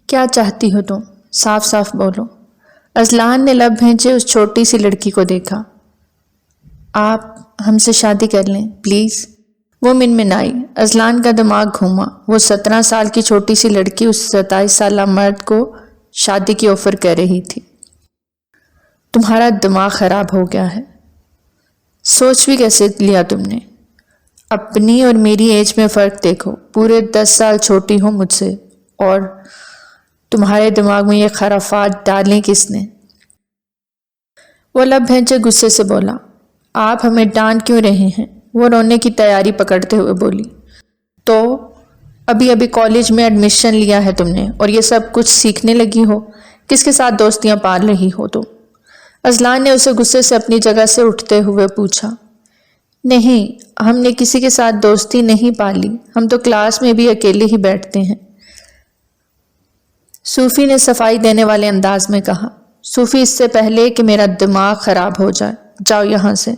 کیا چاہتی ہو تم؟ صاف صاف بولو۔ اذلان نے لب بھینچے اس چھوٹی سی لڑکی کو دیکھا۔ آپ ہم سے شادی کر لیں پلیز۔ وہ منمنائی۔ اذلان کا دماغ گھوما۔ وہ 17 سال کی چھوٹی سی لڑکی اس 27 سالہ مرد کو شادی کی آفر کر رہی تھی۔ تمہارا دماغ خراب ہو گیا ہے۔ سوچ بھی کیسے لیا تم نے؟ اپنی اور میری ایج میں فرق دیکھو، پورے 10 سال چھوٹی ہو مجھ سے، اور تمہارے دماغ میں یہ خرافات ڈالیں کس نے؟ وہ لب بھینچے غصے سے بولا۔ آپ ہمیں ڈانٹ کیوں رہے ہیں؟ وہ رونے کی تیاری پکڑتے ہوئے بولی۔ تو ابھی کالج میں ایڈمیشن لیا ہے تم نے اور یہ سب کچھ سیکھنے لگی ہو، کس کے ساتھ دوستیاں پال رہی ہو تم؟ اذلان نے اسے غصے سے اپنی جگہ سے اٹھتے ہوئے پوچھا۔ نہیں، ہم نے کسی کے ساتھ دوستی نہیں پالی، ہم تو کلاس میں بھی اکیلے ہی بیٹھتے ہیں، صوفی نے صفائی دینے والے انداز میں کہا۔ صوفی، اس سے پہلے کہ میرا دماغ خراب ہو جائے، جاؤ یہاں سے۔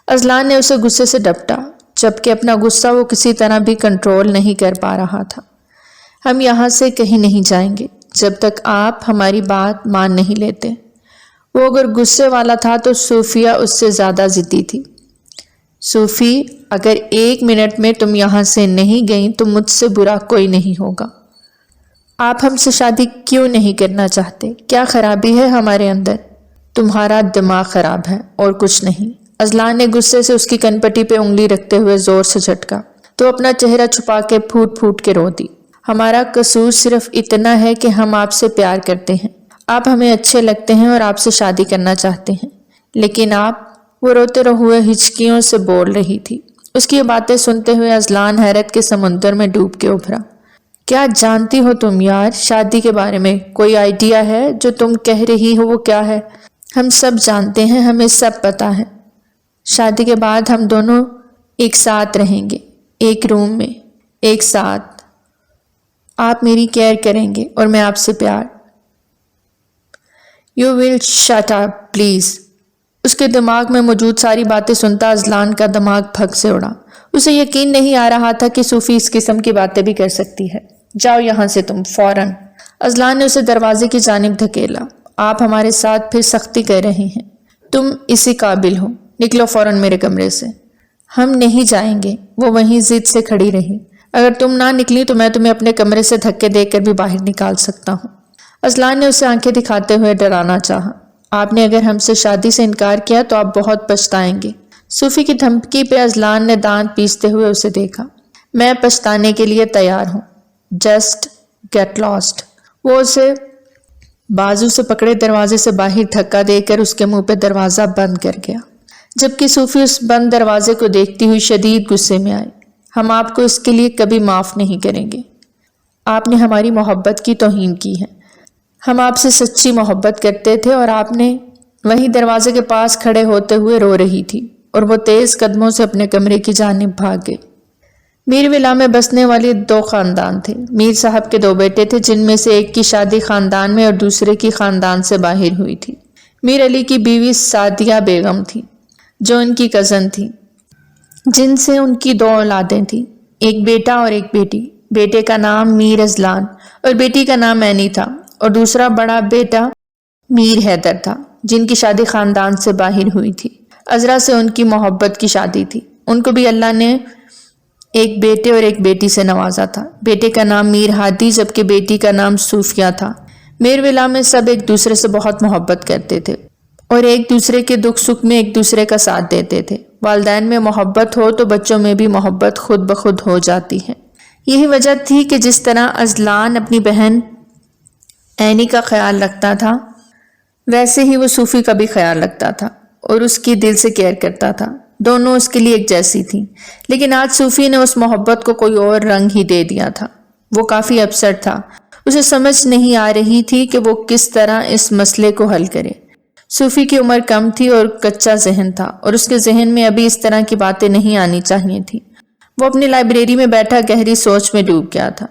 اذلان نے اسے غصے سے ڈپٹا، جبکہ اپنا غصہ وہ کسی طرح بھی کنٹرول نہیں کر پا رہا تھا۔ ہم یہاں سے کہیں نہیں جائیں گے جب تک آپ ہماری بات مان نہیں لیتے۔ وہ اگر غصے والا تھا تو صوفیہ اس سے زیادہ ضدی تھی۔ صوفی، اگر 1 منٹ میں تم یہاں سے نہیں گئیں تو مجھ سے برا کوئی نہیں ہوگا۔ آپ ہم سے شادی کیوں نہیں کرنا چاہتے؟ کیا خرابی ہے ہمارے اندر؟ تمہارا دماغ خراب ہے اور کچھ نہیں۔ اذلان نے غصے سے اس کی کنپٹی پہ انگلی رکھتے ہوئے زور سے جھٹکا تو اپنا چہرہ چھپا کے پھوٹ پھوٹ کے رو دی۔ ہمارا قصور صرف اتنا ہے کہ ہم آپ سے پیار کرتے ہیں، آپ ہمیں اچھے لگتے ہیں اور آپ سے شادی کرنا چاہتے ہیں، لیکن آپ… وہ روتے ہوئے ہچکیوں سے بول رہی تھی۔ اس کی یہ باتیں سنتے ہوئے اذلان حیرت کے سمندر میں ڈوب کے ابھرا۔ کیا جانتی ہو تم یار شادی کے بارے میں؟ کوئی آئیڈیا ہے؟ جو تم کہہ رہی ہو وہ کیا ہے؟ ہم سب جانتے ہیں، ہمیں سب پتا ہے۔ شادی کے بعد ہم دونوں ایک ساتھ رہیں گے، ایک روم میں، ایک ساتھ۔ آپ میری کیئر کریں گے اور میں آپ سے پیار۔ You will shut up please. اس کے دماغ میں موجود ساری باتیں سنتا اذلان کا دماغ پھگ سے اڑا۔ اسے یقین نہیں آ رہا تھا کہ صوفی اس قسم کی باتیں بھی کر سکتی ہے۔ جاؤ یہاں سے تم فوراً۔ اذلان نے اسے دروازے کی جانب دھکیلا۔ آپ ہمارے ساتھ پھر سختی کر رہے ہیں، تم اسی قابل ہو، نکلو فوراً میرے کمرے سے۔ ہم نہیں جائیں گے۔ وہ وہیں ضد سے کھڑی رہی۔ اگر تم نہ نکلی تو میں تمہیں اپنے کمرے سے دھکے دے کر بھی باہر نکال سکتا ہوں۔ اذلان نے اسے آنکھیں دکھاتے ہوئے ڈرانا چاہا۔ آپ نے اگر ہم سے شادی سے انکار کیا تو آپ بہت پچھتائیں گے۔ صوفی کی دھمکی پہ اذلان نے دانت پیستے ہوئے اسے دیکھا۔ میں پچھتانے کے لیے تیار ہوں، جسٹ گیٹ لاسٹ۔ وہ اسے بازو سے پکڑے دروازے سے باہر دھکا دے کر اس کے منہ پہ دروازہ بند کر گیا، جبکہ صوفی اس بند دروازے کو دیکھتی ہوئی شدید غصے میں آئی۔ ہم آپ کو اس کے لیے کبھی معاف نہیں کریں گے۔ آپ نے ہماری محبت کی توہین کی ہے۔ ہم آپ سے سچی محبت کرتے تھے اور آپ نے… وہیں دروازے کے پاس کھڑے ہوتے ہوئے رو رہی تھی اور وہ تیز قدموں سے اپنے کمرے کی جانب بھاگ گئی۔ میر ولا میں بسنے والے 2 خاندان تھے۔ میر صاحب کے 2 بیٹے تھے، جن میں سے ایک کی شادی خاندان میں اور دوسرے کی خاندان سے باہر ہوئی تھی۔ میر علی کی بیوی سعدیہ بیگم تھی، جو ان کی کزن تھی، جن سے ان کی 2 اولادیں تھیں، ایک بیٹا اور ایک بیٹی۔ بیٹے کا نام میر اذلان اور بیٹی کا نام عینی تھا، اور دوسرا بڑا بیٹا میر حیدر تھا، جن کی شادی خاندان سے باہر ہوئی تھی۔ عذرا سے ان کی محبت کی شادی تھی۔ ان کو بھی اللہ نے ایک بیٹے اور ایک بیٹی سے نوازا تھا۔ بیٹے کا نام میر ہادی جبکہ بیٹی کا نام صوفیہ تھا۔ میر ولا میں سب ایک دوسرے سے بہت محبت کرتے تھے اور ایک دوسرے کے دکھ سکھ میں ایک دوسرے کا ساتھ دیتے تھے۔ والدین میں محبت ہو تو بچوں میں بھی محبت خود بخود ہو جاتی ہے۔ یہی وجہ تھی کہ جس طرح اذلان اپنی بہن عینی کا خیال رکھتا تھا، ویسے ہی وہ صوفی کا بھی خیال رکھتا تھا اور اس کی دل سے کیئر کرتا تھا۔ دونوں اس کے لیے ایک جیسی تھیں، لیکن آج صوفی نے اس محبت کو کوئی اور رنگ ہی دے دیا تھا۔ وہ کافی اپسٹ تھا۔ اسے سمجھ نہیں آ رہی تھی کہ وہ کس طرح اس مسئلے کو حل کرے۔ صوفی کی عمر کم تھی اور کچا ذہن تھا، اور اس کے ذہن میں ابھی اس طرح کی باتیں نہیں آنی چاہیے تھی۔ وہ اپنی لائبریری میں بیٹھا گہری سوچ میں ڈوب گیا تھا۔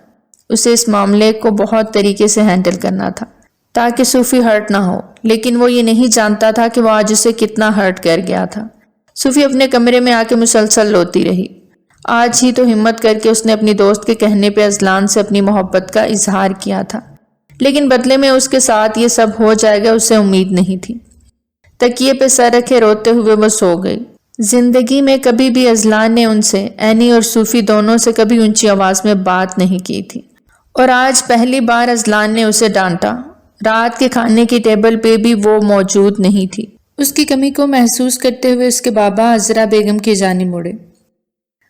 اسے اس معاملے کو بہت طریقے سے ہینڈل کرنا تھا تاکہ صوفی ہرٹ نہ ہو، لیکن وہ یہ نہیں جانتا تھا کہ وہ آج اسے کتنا ہرٹ کر گیا تھا۔ صوفی اپنے کمرے میں آ کے مسلسل روتی رہی۔ آج ہی تو ہمت کر کے اس نے اپنی دوست کے کہنے پہ اذلان سے اپنی محبت کا اظہار کیا تھا۔ لیکن بدلے میں اس کے ساتھ یہ سب ہو جائے گا اسے امید نہیں تھی۔ تکیے پہ سر رکھے روتے ہوئے وہ سو گئی۔ زندگی میں کبھی بھی اذلان نے ان سے، اینی اور صوفی دونوں سے کبھی اونچی آواز میں بات نہیں کی تھی، اور آج پہلی بار اذلان نے اسے ڈانٹا۔ رات کے کھانے کی ٹیبل پہ بھی وہ موجود نہیں تھی۔ اس کی کمی کو محسوس کرتے ہوئے اس کے بابا عذرا بیگم کی جانب مڑے۔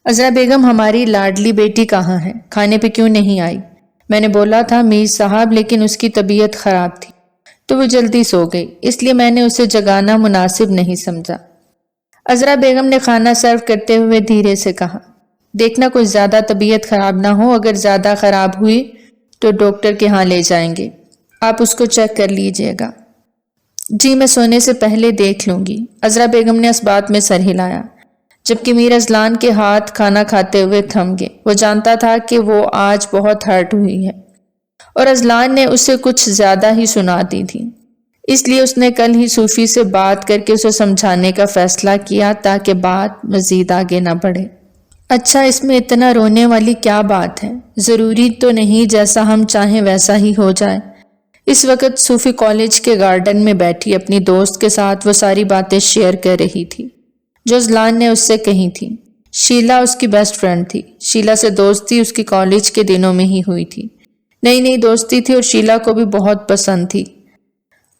عذرا بیگم، ہماری لاڈلی بیٹی کہاں ہے؟ کھانے پہ کیوں نہیں آئی؟ میں نے بولا تھا میر صاحب، لیکن اس کی طبیعت خراب تھی تو وہ جلدی سو گئی، اس لیے میں نے اسے جگانا مناسب نہیں سمجھا۔ عذرا بیگم نے کھانا سرو کرتے ہوئے دھیرے سے کہا، دیکھنا کوئی زیادہ طبیعت خراب نہ ہو، اگر زیادہ خراب ہوئی تو ڈاکٹر کے ہاں لے جائیں گے، آپ اس کو چیک کر لیجئے گا۔ جی میں سونے سے پہلے دیکھ لوں گی۔ عذرا بیگم نے اس بات میں سر ہلایا، جبکہ میر اذلان کے ہاتھ کھانا کھاتے ہوئے تھم گئے۔ وہ جانتا تھا کہ وہ آج بہت ہرٹ ہوئی ہے اور اذلان نے اسے کچھ زیادہ ہی سنا دی تھی، اس لیے اس نے کل ہی صوفی سے بات کر کے اسے سمجھانے کا فیصلہ کیا تاکہ بات مزید آگے نہ بڑھے۔ اچھا، اس میں اتنا رونے والی کیا بات ہے؟ ضروری تو نہیں جیسا ہم چاہیں ویسا ہی ہو جائے۔ اس وقت صوفی کالج کے گارڈن میں بیٹھی اپنی دوست کے ساتھ وہ ساری باتیں شیئر کر رہی تھی جو اذلان نے اس سے کہی تھی۔ شیلا اس کی بیسٹ فرینڈ تھی۔ شیلا سے دوستی اس کی کالج کے دنوں میں ہی ہوئی تھی۔ نئی نئی دوستی تھی اور شیلا کو بھی بہت پسند تھی۔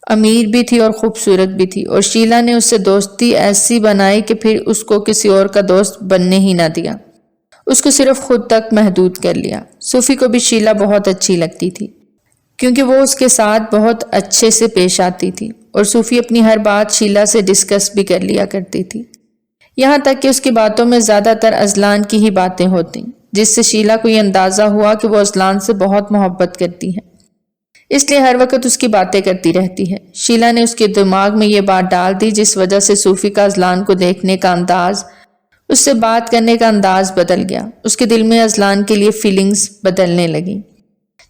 امیر بھی تھی اور خوبصورت بھی تھی، اور شیلا نے اس سے دوستی ایسی بنائی کہ پھر اس کو کسی اور کا دوست بننے ہی نہ دیا، اس کو صرف خود تک محدود کر لیا۔ صوفی کو بھی شیلا بہت اچھی لگتی تھی کیونکہ وہ اس کے ساتھ بہت اچھے سے پیش آتی تھی، اور صوفی اپنی ہر بات شیلا سے ڈسکس بھی کر لیا کرتی تھی، یہاں تک کہ اس کی باتوں میں زیادہ تر اذلان کی ہی باتیں ہوتی، جس سے شیلا کو یہ اندازہ ہوا کہ وہ اذلان سے بہت محبت کرتی ہے، اس لیے ہر وقت اس کی باتیں کرتی رہتی ہے۔ شیلا نے اس کے دماغ میں یہ بات ڈال دی، جس وجہ سے صوفی کا اذلان کو دیکھنے کا انداز، اس سے بات کرنے کا انداز بدل گیا۔ اس کے دل میں اذلان کے لیے فیلنگز بدلنے لگی،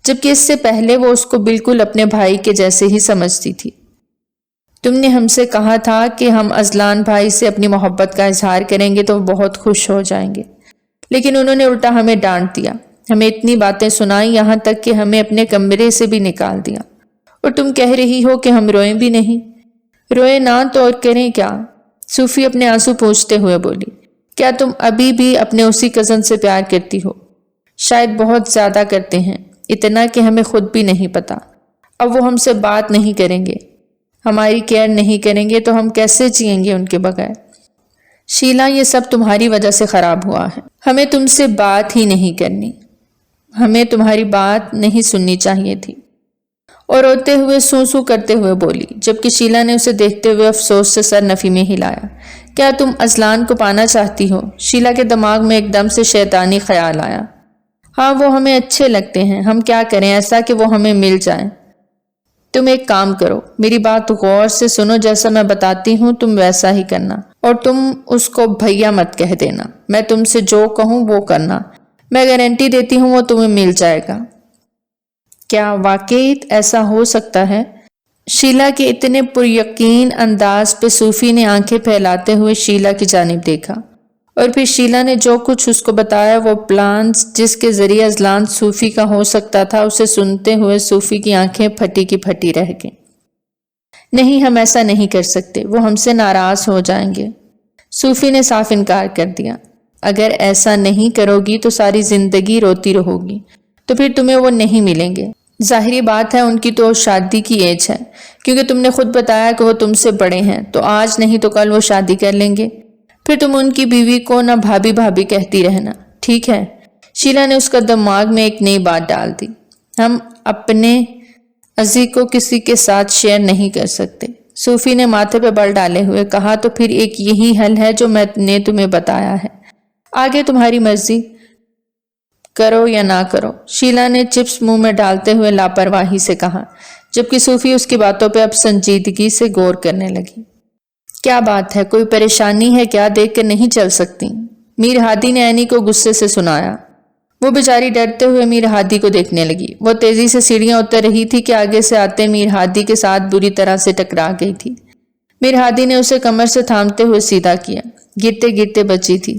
جبکہ اس سے پہلے وہ اس کو بالکل اپنے بھائی کے جیسے ہی سمجھتی تھی۔ تم نے ہم سے کہا تھا کہ ہم اذلان بھائی سے اپنی محبت کا اظہار کریں گے تو وہ بہت خوش ہو جائیں گے، لیکن انہوں نے الٹا ہمیں ڈانٹ دیا، ہمیں اتنی باتیں سنائیں، یہاں تک کہ ہمیں اپنے کمرے سے بھی نکال دیا، اور تم کہہ رہی ہو کہ ہم روئیں بھی نہیں۔ روئیں نہ تو اور کریں کیا؟ صوفی اپنے آنسو پوچھتے ہوئے بولی، کیا تم ابھی بھی اپنے اسی کزن سے پیار کرتی ہو؟ شاید بہت زیادہ کرتے ہیں، اتنا کہ ہمیں خود بھی نہیں پتا۔ اب وہ ہم سے بات نہیں کریں گے، ہماری کیئر نہیں کریں گے تو ہم کیسے جئیں گے ان کے بغیر؟ شیلا، یہ سب تمہاری وجہ سے خراب ہوا ہے، ہمیں تم سے بات ہی نہیں کرنی، ہمیں تمہاری بات نہیں سننی چاہیے تھی، اور روتے ہوئے سو سو کرتے ہوئے بولی، جبکہ شیلا نے اسے دیکھتے ہوئے افسوس سے سر نفی میں ہلایا۔ کیا تم اذلان کو پانا چاہتی ہو؟ شیلا کے دماغ میں ایک دم سے شیطانی خیال آیا۔ ہاں، وہ ہمیں اچھے لگتے ہیں، ہم کیا کریں ایسا کہ وہ ہمیں مل جائیں؟ تم ایک کام کرو، میری بات غور سے سنو، جیسا میں بتاتی ہوں تم ویسا ہی کرنا، اور تم اس کو بھیا مت کہہ دینا، میں تم سے جو کہوں وہ کرنا، میں گارنٹی دیتی ہوں وہ تمہیں مل جائے گا۔ کیا واقعی ایسا ہو سکتا ہے؟ شیلا کے اتنے پر یقین انداز پہ صوفی نے آنکھیں پھیلاتے ہوئے شیلا کی جانب دیکھا، اور پھر شیلا نے جو کچھ اس کو بتایا، وہ پلانز جس کے ذریعے اذلان صوفی کا ہو سکتا تھا، اسے سنتے ہوئے صوفی کی آنکھیں پھٹی کی پھٹی رہ گئیں۔ نہیں، ہم ایسا نہیں کر سکتے، وہ ہم سے ناراض ہو جائیں گے۔ صوفی نے صاف انکار کر دیا۔ اگر ایسا نہیں کرو گی تو ساری زندگی روتی رہو گی، تو پھر تمہیں وہ نہیں ملیں گے۔ ظاہری بات ہے ان کی تو شادی کی ایج ہے، کیونکہ تم نے خود بتایا کہ وہ تم سے بڑے ہیں، تو آج نہیں تو کل وہ شادی کر لیں گے، پھر تم ان کی بیوی کو نہ بھابھی بھابھی کہتی رہنا، ٹھیک ہے؟ شیلا نے اس کا دماغ میں ایک نئی بات ڈال دی۔ ہم اپنے عزی کو کسی کے ساتھ شیئر نہیں کر سکتے، صوفی نے ماتھے پہ بل ڈالے ہوئے کہا، تو پھر ایک یہی حل ہے جو میں نے تمہیں بتایا ہے، آگے تمہاری مرضی، کرو یا نہ کرو، شیلا نے چپس منہ میں ڈالتے ہوئے لاپرواہی سے کہا، جبکہ صوفی اس کی باتوں پہ اب سنجیدگی سے غور کرنے لگی۔ کیا بات ہے، کوئی پریشانی ہے کیا؟ دیکھ کر نہیں چل سکتی؟ میر ہادی نے اینی کو غصے سے سنایا۔ وہ بیچاری ڈرتے ہوئے میر ہادی کو دیکھنے لگی۔ وہ تیزی سے سیڑھیاں اتر رہی تھی کہ آگے سے آتے میر ہادی کے ساتھ بری طرح سے ٹکرا گئی تھی۔ میر ہادی نے اسے کمر سے تھامتے ہوئے سیدھا کیا، گرتے گرتے بچی تھی۔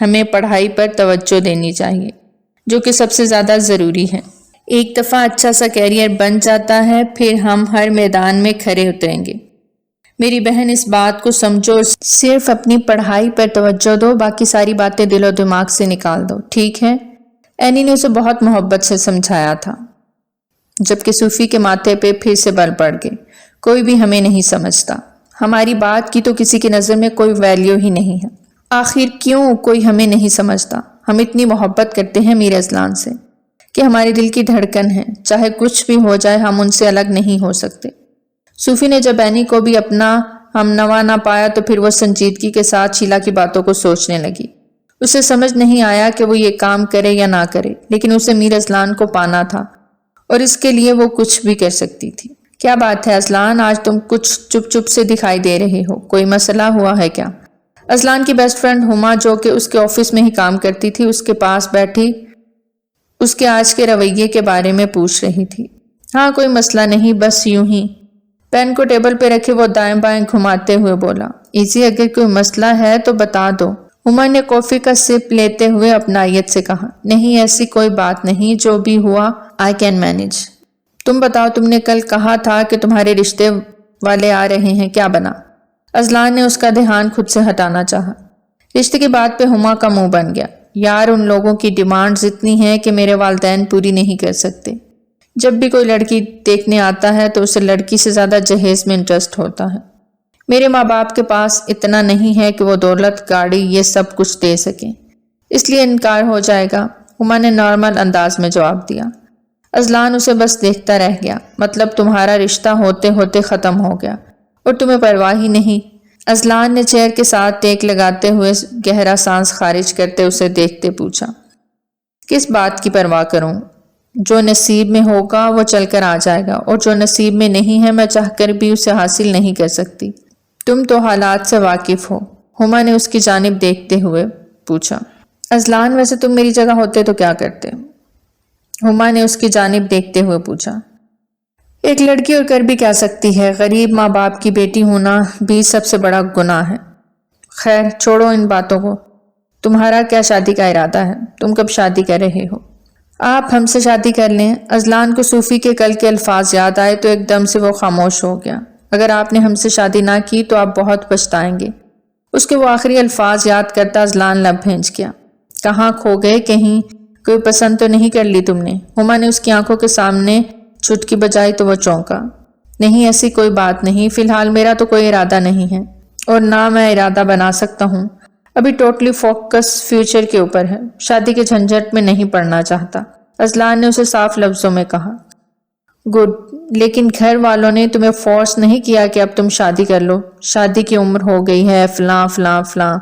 ہمیں پڑھائی پر توجہ دینی چاہیے، جو کہ سب سے زیادہ ضروری ہے۔ ایک دفعہ اچھا سا کیریئر بن جاتا ہے، پھر ہم ہر میدان میں کھرے اتریں گے۔ میری بہن اس بات کو سمجھو اور صرف اپنی پڑھائی پر توجہ دو، باقی ساری باتیں دل و دماغ سے نکال دو، ٹھیک ہے؟ اینی نے اسے بہت محبت سے سمجھایا تھا، جبکہ صوفی کے ماتھے پہ پھر سے بل پڑ گئے۔ کوئی بھی ہمیں نہیں سمجھتا، ہماری بات کی تو کسی کی نظر میں کوئی ویلیو ہی نہیں ہے۔ آخر کیوں کوئی ہمیں نہیں سمجھتا؟ ہم اتنی محبت کرتے ہیں میر اذلان سے کہ ہمارے دل کی دھڑکن ہے، چاہے کچھ بھی ہو جائے ہم ان سے الگ نہیں ہو سکتے۔ صوفی نے جب اینی کو بھی اپنا ہم نوا نہ پایا تو پھر وہ سنجیدگی کے ساتھ شیلا کی باتوں کو سوچنے لگی۔ اسے سمجھ نہیں آیا کہ وہ یہ کام کرے یا نہ کرے، لیکن اسے میر اذلان کو پانا تھا اور اس کے لیے وہ کچھ بھی کر سکتی تھی۔ کیا بات ہے اذلان، آج تم کچھ چپ چپ سے دکھائی دے رہے ہو، کوئی مسئلہ ہوا ہے کیا؟ اذلان کی بیسٹ فرینڈ ہما، جو کہ اس کے آفس میں ہی کام کرتی تھی، اس کے پاس بیٹھی اس کے آج کے رویے کے بارے میں پوچھ رہی تھی۔ ہاں کوئی مسئلہ نہیں، بس یوں ہی۔ پین کو ٹیبل پہ رکھے وہ دائیں بائیں گھماتے ہوئے بولا، ایزی اگر کوئی مسئلہ ہے تو بتا دو۔ ہما نے کافی کا سپ لیتے ہوئے اپنائیت سے کہا، نہیں ایسی کوئی بات نہیں، جو بھی ہوا آئی کین مینج۔ تم بتاؤ، تم نے کل کہا تھا کہ تمہارے رشتے والے آ رہے ہیں، کیا بنا؟ اذلان نے اس کا دھیان خود سے ہٹانا چاہا۔ رشتے کی بات پہ ہما کا منہ بن گیا، یار ان لوگوں کی ڈیمانڈز اتنی ہیں کہ میرے والدین پوری نہیں کر سکتے۔ جب بھی کوئی لڑکی دیکھنے آتا ہے تو اسے لڑکی سے زیادہ جہیز میں انٹرسٹ ہوتا ہے۔ میرے ماں باپ کے پاس اتنا نہیں ہے کہ وہ دولت، گاڑی، یہ سب کچھ دے سکیں، اس لیے انکار ہو جائے گا، ہما نے نارمل انداز میں جواب دیا۔ اذلان اسے بس دیکھتا رہ گیا، مطلب تمہارا رشتہ ہوتے ہوتے ختم ہو گیا اور تمہیں پرواہ ہی نہیں؟ اذلان نے چیئر کے ساتھ ٹیک لگاتے ہوئے گہرا سانس خارج کرتے اسے دیکھتے پوچھا، کس بات کی پرواہ کروں؟ جو نصیب میں ہوگا وہ چل کر آ جائے گا، اور جو نصیب میں نہیں ہے میں چاہ کر بھی اسے حاصل نہیں کر سکتی۔ تم تو حالات سے واقف ہو، ہما نے اس کی جانب دیکھتے ہوئے پوچھا۔ اذلان ویسے تم میری جگہ ہوتے تو کیا کرتے؟ ہما نے اس کی جانب دیکھتے ہوئے پوچھا۔ ایک لڑکی اور کر بھی کیا سکتی ہے، غریب ماں باپ کی بیٹی ہونا بھی سب سے بڑا گناہ ہے۔ خیر چھوڑو ان باتوں کو، تمہارا کیا شادی کا ارادہ ہے؟ تم کب شادی کر رہے ہو؟ آپ ہم سے شادی کر لیں۔ اذلان کو صوفی کے کل کے الفاظ یاد آئے تو ایک دم سے وہ خاموش ہو گیا۔ اگر آپ نے ہم سے شادی نہ کی تو آپ بہت پچھتائیں گے۔ اس کے وہ آخری الفاظ یاد کرتا اذلان لب بھینچ گیا۔ کہاں کھو گئے، کہیں کوئی پسند تو نہیں کر لی تم نے؟ ہما نے اس کی آنکھوں کے سامنے چٹکی بجائی تو وہ چونکا۔ نہیں ایسی کوئی بات نہیں، فی الحال میرا تو کوئی ارادہ نہیں ہے اور نہ میں ارادہ بنا سکتا ہوں، ابھی ٹوٹلی فوکس فیوچر کے اوپر ہے، شادی کے جھنجھٹ میں نہیں پڑنا چاہتا۔ اذلان نے اسے صاف لفظوں میں کہا۔ گڈ، لیکن گھر والوں نے تمہیں فورس نہیں کیا کہ اب تم شادی کر لو، شادی کی عمر ہو گئی ہے، فلاں فلاں فلاں؟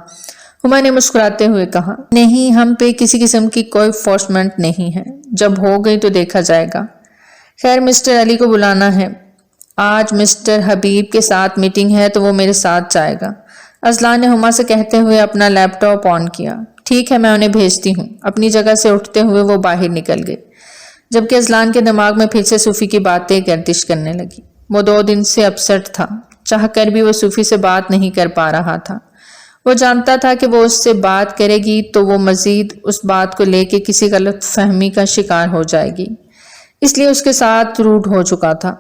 ہما نے مسکراتے ہوئے کہا، نہیں ہم پہ کسی قسم کی کوئی فورسمنٹ نہیں ہے، جب ہو گئی تو دیکھا جائے گا۔ خیر مسٹر علی کو بلانا ہے، آج مسٹر حبیب کے ساتھ میٹنگ ہے تو وہ میرے ساتھ جائے گا۔ اذلان نے ہما سے کہتے ہوئے اپنا لیپ ٹاپ آن کیا۔ ٹھیک ہے میں انہیں بھیجتی ہوں۔ اپنی جگہ سے اٹھتے ہوئے وہ باہر نکل گئے، جبکہ اذلان کے دماغ میں پھر سے صوفی کی باتیں گردش کرنے لگی۔ وہ 2 دن سے اپسٹ تھا، چاہ کر بھی وہ صوفی سے بات نہیں کر پا رہا تھا۔ وہ جانتا تھا کہ وہ اس سے بات کرے گی تو وہ مزید اس بات کو لے کے کسی غلط فہمی کا شکار ہو جائے گی، اس لیے اس کے ساتھ روڈ ہو چکا تھا،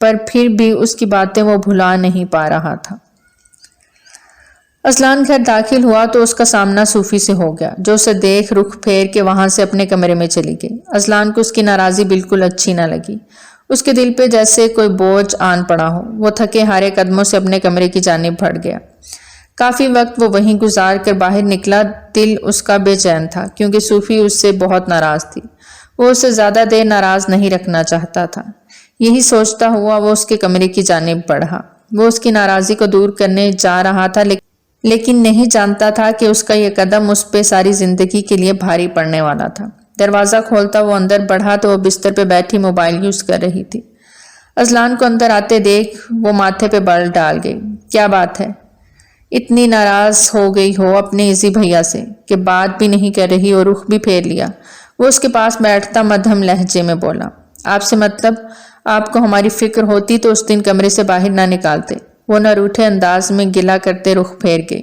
پر پھر بھی اس کی باتیں وہ بھلا نہیں پا رہا تھا۔ اذلان گھر داخل ہوا تو اس کا سامنا صوفی سے ہو گیا، جو اسے دیکھ رخ پھیر کے وہاں سے اپنے کمرے میں چلی گئی۔ اذلان کو اس کی ناراضی بالکل اچھی نہ لگی، اس کے دل پہ جیسے کوئی بوجھ آن پڑا ہو۔ وہ تھکے ہارے قدموں سے اپنے کمرے کی جانب بڑھ گیا۔ کافی وقت وہ وہیں گزار کر باہر نکلا، دل اس کا بے چین تھا کیونکہ صوفی اس سے بہت ناراض تھی۔ وہ اسے زیادہ دیر ناراض نہیں رکھنا چاہتا تھا۔ یہی سوچتا ہوا وہ اس کے کمرے کی جانب بڑھا۔ وہ اس کی ناراضی کو دور کرنے جا رہا تھا، لیکن نہیں جانتا تھا کہ اس کا یہ قدم اس پہ ساری زندگی کے لیے بھاری پڑنے والا تھا۔ دروازہ کھولتا وہ اندر بڑھا تو وہ بستر پہ بیٹھی موبائل یوز کر رہی تھی۔ اذلان کو اندر آتے دیکھ وہ ماتھے پہ بل ڈال گئی۔ کیا بات ہے؟ اتنی ناراض ہو گئی ہو اپنے ایزی بھیا سے کہ بات بھی نہیں کر رہی اور رخ بھی پھیر لیا؟ وہ اس کے پاس بیٹھتا مدھم لہجے میں بولا، آپ سے مطلب آپ کو ہماری فکر ہوتی تو اس دن کمرے سے باہر نہ نکالتے۔ وہ نہ روٹھے انداز میں گلا کرتے رخ پھیر گئی۔